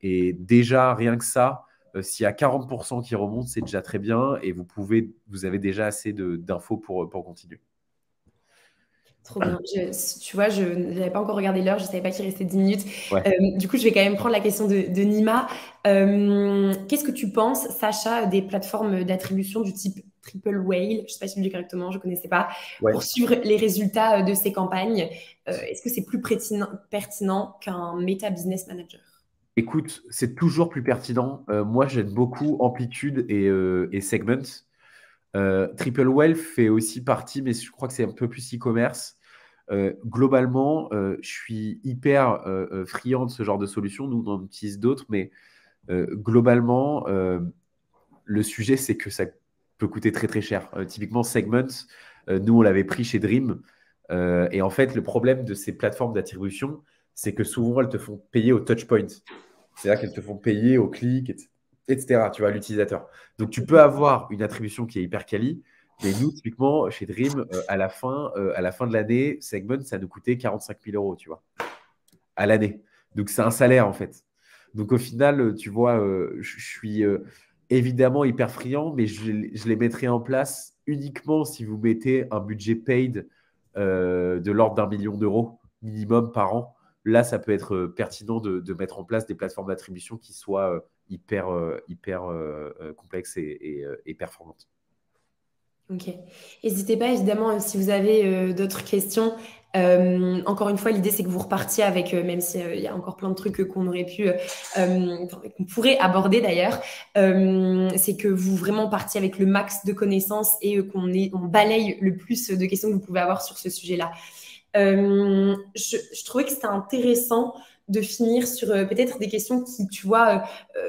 [SPEAKER 2] Et déjà, rien que ça, s'il y a 40% qui remontent, c'est déjà très bien et vous avez déjà assez d'infos pour continuer.
[SPEAKER 1] Trop bien. Tu vois, je n'avais pas encore regardé l'heure, je ne savais pas qu'il restait 10 minutes.
[SPEAKER 2] Ouais.
[SPEAKER 1] Du coup, je vais quand même prendre la question de Nima. Qu'est-ce que tu penses, Sacha, des plateformes d'attribution du type Triple Whale, je ne sais pas si je le dis correctement, je ne connaissais pas,
[SPEAKER 2] Ouais.
[SPEAKER 1] pour suivre les résultats de ces campagnes? Est-ce que c'est plus pertinent qu'un Meta Business Manager?
[SPEAKER 2] Écoute, c'est toujours plus pertinent. Moi, j'aime beaucoup Amplitude et Segment. Triple Well fait aussi partie, mais je crois que c'est un peu plus e-commerce. Globalement, je suis hyper friand de ce genre de solution. Nous, on en utilise d'autres, mais globalement, le sujet, c'est que ça peut coûter très très cher. Typiquement, Segment, nous, on l'avait pris chez Dream. Et en fait, le problème de ces plateformes d'attribution, c'est que souvent, elles te font payer au touch point. C'est-à-dire qu'elles te font payer au clic, etc. Tu vois, à l'utilisateur. Donc, tu peux avoir une attribution qui est hyper quali. Mais nous, typiquement, chez Dream, à la fin de l'année, Segment, ça nous coûtait 45 000 euros, tu vois, à l'année. Donc, c'est un salaire, en fait. Donc, au final, tu vois, je suis évidemment hyper friand, mais je les mettrai en place uniquement si vous mettez un budget paid de l'ordre d'1 million d'euros minimum par an. Là, ça peut être pertinent de mettre en place des plateformes d'attribution qui soient hyper complexes et performantes.
[SPEAKER 1] Ok. N'hésitez pas, évidemment, si vous avez d'autres questions. Encore une fois, l'idée, c'est que vous repartiez avec, même s'il y a encore plein de trucs qu'on aurait pu, qu'on pourrait aborder d'ailleurs, c'est que vous vraiment partiez avec le max de connaissances et on balaye le plus de questions que vous pouvez avoir sur ce sujet-là. Je trouvais que c'était intéressant de finir sur peut-être des questions qui, tu vois,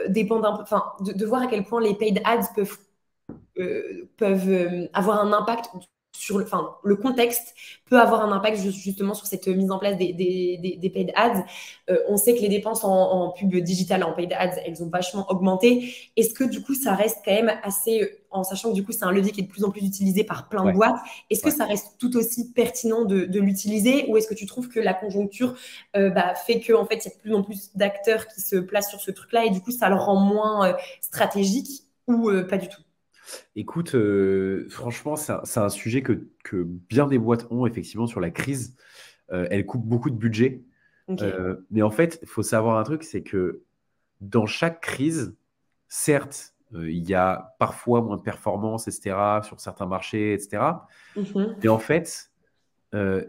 [SPEAKER 1] dépendent un peu, enfin, de voir à quel point les paid ads peuvent avoir un impact sur le contexte peut avoir un impact justement sur cette mise en place des paid ads. On sait que les dépenses en pub digital, en paid ads, elles ont vachement augmenté. Est-ce que du coup, ça reste quand même assez, en sachant que du coup, c'est un levier qui est de plus en plus utilisé par plein de boîtes, est-ce que ça reste tout aussi pertinent de l'utiliser ou est-ce que tu trouves que la conjoncture fait qu'en fait, il y a de plus en plus d'acteurs qui se placent sur ce truc-là et du coup, ça le rend moins stratégique ou pas du tout?
[SPEAKER 2] Écoute, franchement, c'est un sujet que bien des boîtes ont effectivement sur la crise. Elles coupent beaucoup de budget.
[SPEAKER 1] Ok.
[SPEAKER 2] Mais en fait, il faut savoir un truc, c'est que dans chaque crise, certes, il y a parfois moins de performance, etc., sur certains marchés, etc.
[SPEAKER 1] Mhm.
[SPEAKER 2] Mais en fait,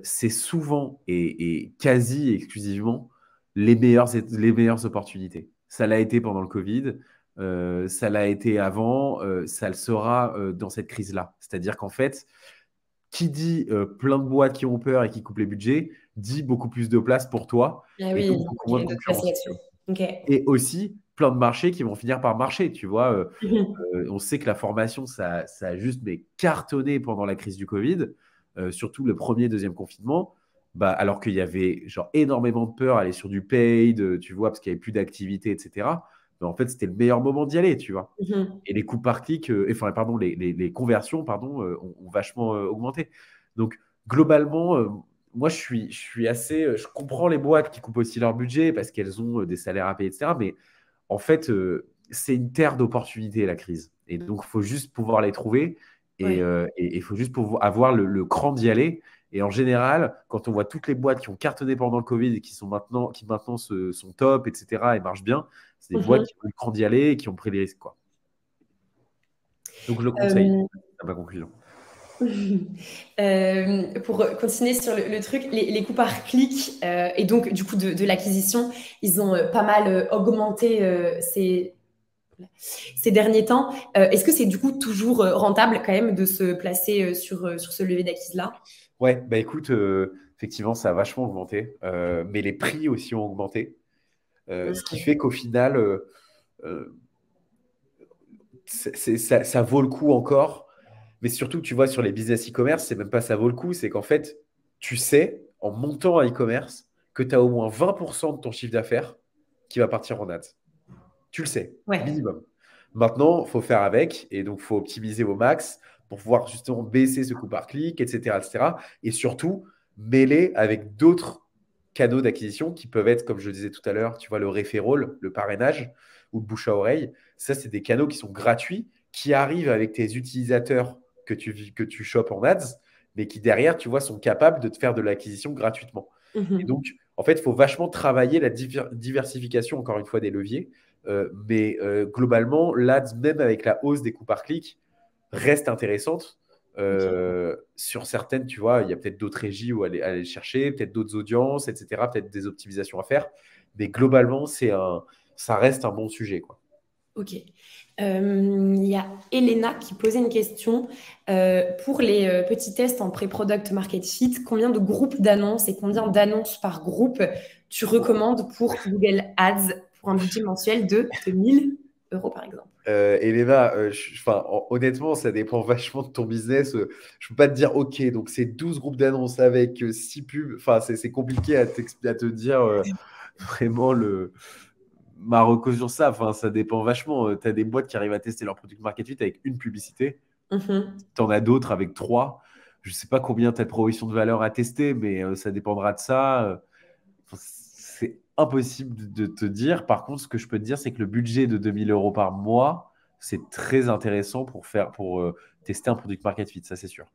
[SPEAKER 2] c'est souvent et quasi exclusivement les meilleures opportunités. Ça l'a été pendant le Covid, ça l'a été avant, ça le sera dans cette crise-là. C'est-à-dire qu'en fait, qui dit plein de boîtes qui ont peur et qui coupent les budgets, dit beaucoup plus de place pour toi
[SPEAKER 1] Ah
[SPEAKER 2] et
[SPEAKER 1] oui,
[SPEAKER 2] donc beaucoup
[SPEAKER 1] il y
[SPEAKER 2] moins
[SPEAKER 1] a
[SPEAKER 2] de
[SPEAKER 1] d'autres places
[SPEAKER 2] concurrence.
[SPEAKER 1] là-dessus. Ok.
[SPEAKER 2] Et aussi plein de marchés qui vont finir par marcher. Tu vois,
[SPEAKER 1] Mhm.
[SPEAKER 2] on sait que la formation, ça a juste mais cartonné pendant la crise du Covid, surtout le premier, deuxième confinement. Bah, alors qu'il y avait genre énormément de peur à aller sur du paid, tu vois, parce qu'il n'y avait plus d'activité, etc. Mais en fait, c'était le meilleur moment d'y aller, tu vois.
[SPEAKER 1] Mhm.
[SPEAKER 2] Et les coûts par clic, enfin, pardon, les conversions, pardon, ont vachement augmenté. Donc, globalement, moi, je suis assez. Je comprends les boîtes qui coupent aussi leur budget parce qu'elles ont des salaires à payer, etc. Mais en fait, c'est une terre d'opportunités, la crise. Et donc, il faut juste pouvoir les trouver et
[SPEAKER 1] Ouais.
[SPEAKER 2] il faut juste pouvoir avoir le cran d'y aller. Et en général, quand on voit toutes les boîtes qui ont cartonné pendant le Covid et qui maintenant sont top, etc., et marchent bien, c'est des boîtes
[SPEAKER 1] Mhm.
[SPEAKER 2] qui ont eu le cran d'y aller et qui ont pris les risques, quoi. Donc, je le conseille,
[SPEAKER 1] Euh,
[SPEAKER 2] à ma conclusion.
[SPEAKER 1] pour continuer sur le truc, les coûts par clic et donc du coup de l'acquisition, ils ont pas mal augmenté ces derniers temps. Est-ce que c'est du coup toujours rentable quand même de se placer sur ce levier d'acquise-là?
[SPEAKER 2] Ouais, bah écoute, effectivement, ça a vachement augmenté, mais les prix aussi ont augmenté. Ce qui fait qu'au final, euh, ça vaut le coup encore. Mais surtout, tu vois, sur les business e-commerce, c'est même pas ça vaut le coup. C'est qu'en fait, tu sais, en montant un e-commerce, que tu as au moins 20% de ton chiffre d'affaires qui va partir en ads. Tu le sais,
[SPEAKER 1] Ouais.
[SPEAKER 2] minimum. Maintenant, il faut faire avec. Et donc, il faut optimiser au max pour pouvoir justement baisser ce coût par clic, etc., etc. Et surtout, mêler avec d'autres canaux d'acquisition qui peuvent être, comme je le disais tout à l'heure, tu vois, le referral, le parrainage ou le bouche à oreille. Ça, c'est des canaux qui sont gratuits, qui arrivent avec tes utilisateurs que tu chopes en ads, mais qui derrière, tu vois, sont capables de te faire de l'acquisition gratuitement. Et
[SPEAKER 1] Mhm.
[SPEAKER 2] donc, en fait, il faut vachement travailler la diversification, encore une fois, des leviers. Mais globalement, l'ads, même avec la hausse des coûts par clic, reste intéressante.
[SPEAKER 1] Ok.
[SPEAKER 2] Sur certaines, tu vois, il y a peut-être d'autres régies où aller chercher, peut-être d'autres audiences, etc., peut-être des optimisations à faire. Mais globalement, ça reste un bon sujet, quoi.
[SPEAKER 1] Ok. Il y a Elena qui posait une question. Pour les petits tests en pré-product market fit, combien de groupes d'annonces et combien d'annonces par groupe tu recommandes pour Google Ads pour un budget mensuel de 2 000 € par exemple?
[SPEAKER 2] Elena, honnêtement, ça dépend vachement de ton business. Je ne peux pas te dire, OK, donc c'est 12 groupes d'annonces avec 6 pubs. Enfin, c'est compliqué à te dire vraiment ma reco sur ça. Enfin, ça dépend vachement. Tu as des boîtes qui arrivent à tester leur product market fit avec une publicité.
[SPEAKER 1] Mhm.
[SPEAKER 2] Tu en as d'autres avec 3. Je ne sais pas combien tu as de propositions de valeur à tester, mais ça dépendra de ça. C'est impossible de te dire. Par contre, ce que je peux te dire, c'est que le budget de 2 000 € par mois, c'est très intéressant pour tester un product market fit, ça c'est sûr.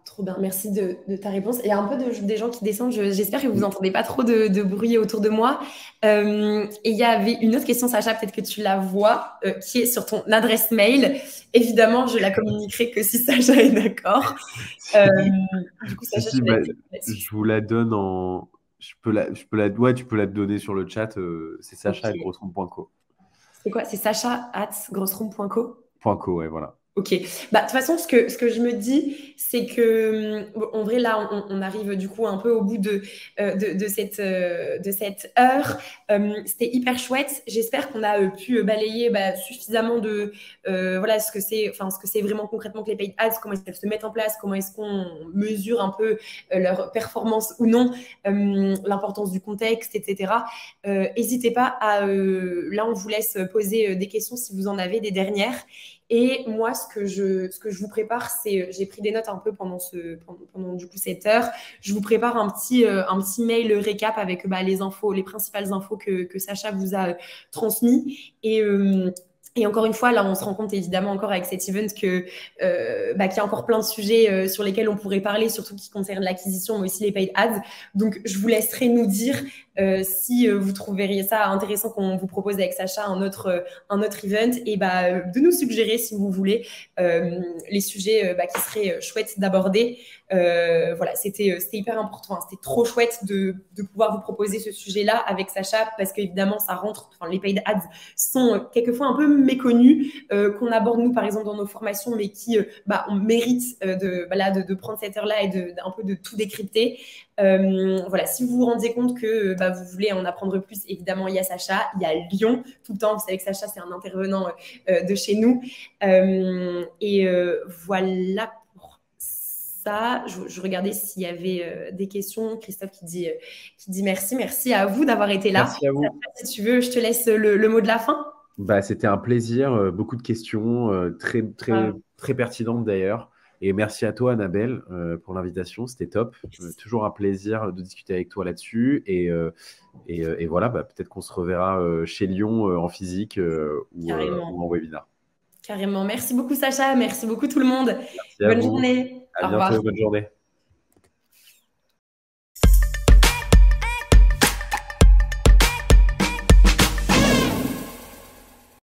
[SPEAKER 1] Trop bien, merci de ta réponse. Il y a un peu des gens qui descendent. J'espère que vous n'entendez pas trop de bruit autour de moi. Et il y avait une autre question, Sacha, peut-être que tu la vois, qui est sur ton adresse mail. Évidemment, je la communiquerai que si Sacha est d'accord. Euh, du coup,
[SPEAKER 2] Si,
[SPEAKER 1] Sacha,
[SPEAKER 2] si,
[SPEAKER 1] je
[SPEAKER 2] bah,
[SPEAKER 1] vais là-dessus.
[SPEAKER 2] je vous la donne en. Ouais, tu peux la donner sur le chat. C'est
[SPEAKER 1] Ok.
[SPEAKER 2] sacha@grossroom.co.
[SPEAKER 1] C'est quoi? C'est sacha@grossroom.co.
[SPEAKER 2] .co, ouais, voilà.
[SPEAKER 1] Ok. Bah, de toute façon, ce que je me dis, c'est que, en vrai, là, on arrive du coup un peu au bout de cette heure. C'était hyper chouette. J'espère qu'on a pu balayer bah, suffisamment voilà, ce que c'est vraiment concrètement que les paid ads, comment est-ce qu'elles se mettent en place, comment est-ce qu'on mesure un peu leur performance ou non, l'importance du contexte, etc. N'hésitez pas là, on vous laisse poser des questions si vous en avez des dernières. Et moi, ce que je vous prépare, c'est, j'ai pris des notes un peu pendant du coup cette heure. Je vous prépare un petit mail récap avec bah, les infos, les principales infos que Sacha vous a transmis. Et encore une fois, là, on se rend compte évidemment encore avec cet event qu'il y a encore plein de sujets sur lesquels on pourrait parler, surtout qui concernent l'acquisition, mais aussi les paid ads. Donc, je vous laisserai nous dire si vous trouveriez ça intéressant qu'on vous propose avec Sacha un autre event et bah, de nous suggérer, si vous voulez, les sujets qui seraient chouettes d'aborder. Voilà, c'était hyper important. Hein. C'était trop chouette de pouvoir vous proposer ce sujet-là avec Sacha parce qu'évidemment, ça rentre. Enfin, les paid ads sont quelquefois un peu méconnus, qu'on aborde nous, par exemple, dans nos formations, mais qui on mérite de prendre cette heure-là et un peu de tout décrypter. Voilà, si vous vous rendez compte que vous voulez en apprendre plus, évidemment, il y a Sacha, il y a Lyon tout le temps. Vous savez que Sacha, c'est un intervenant de chez nous. Voilà pour ça. Je regardais s'il y avait des questions. Christophe qui dit merci. Merci à vous d'avoir été là.
[SPEAKER 2] Merci à vous.
[SPEAKER 1] Si tu veux, je te laisse le mot de la fin.
[SPEAKER 2] Bah, c'était un plaisir, beaucoup de questions, très, très, très pertinentes d'ailleurs. Et merci à toi, Annabelle, pour l'invitation. C'était top. Toujours un plaisir de discuter avec toi là-dessus. Et voilà, peut-être qu'on se reverra chez Lyon en physique ou
[SPEAKER 1] Carrément.
[SPEAKER 2] en webinar.
[SPEAKER 1] Carrément. Merci beaucoup, Sacha. Merci beaucoup, tout le monde.
[SPEAKER 2] Merci à
[SPEAKER 1] Bonne
[SPEAKER 2] vous.
[SPEAKER 1] journée.
[SPEAKER 2] À
[SPEAKER 1] Au revoir.
[SPEAKER 2] bientôt. Bonne journée.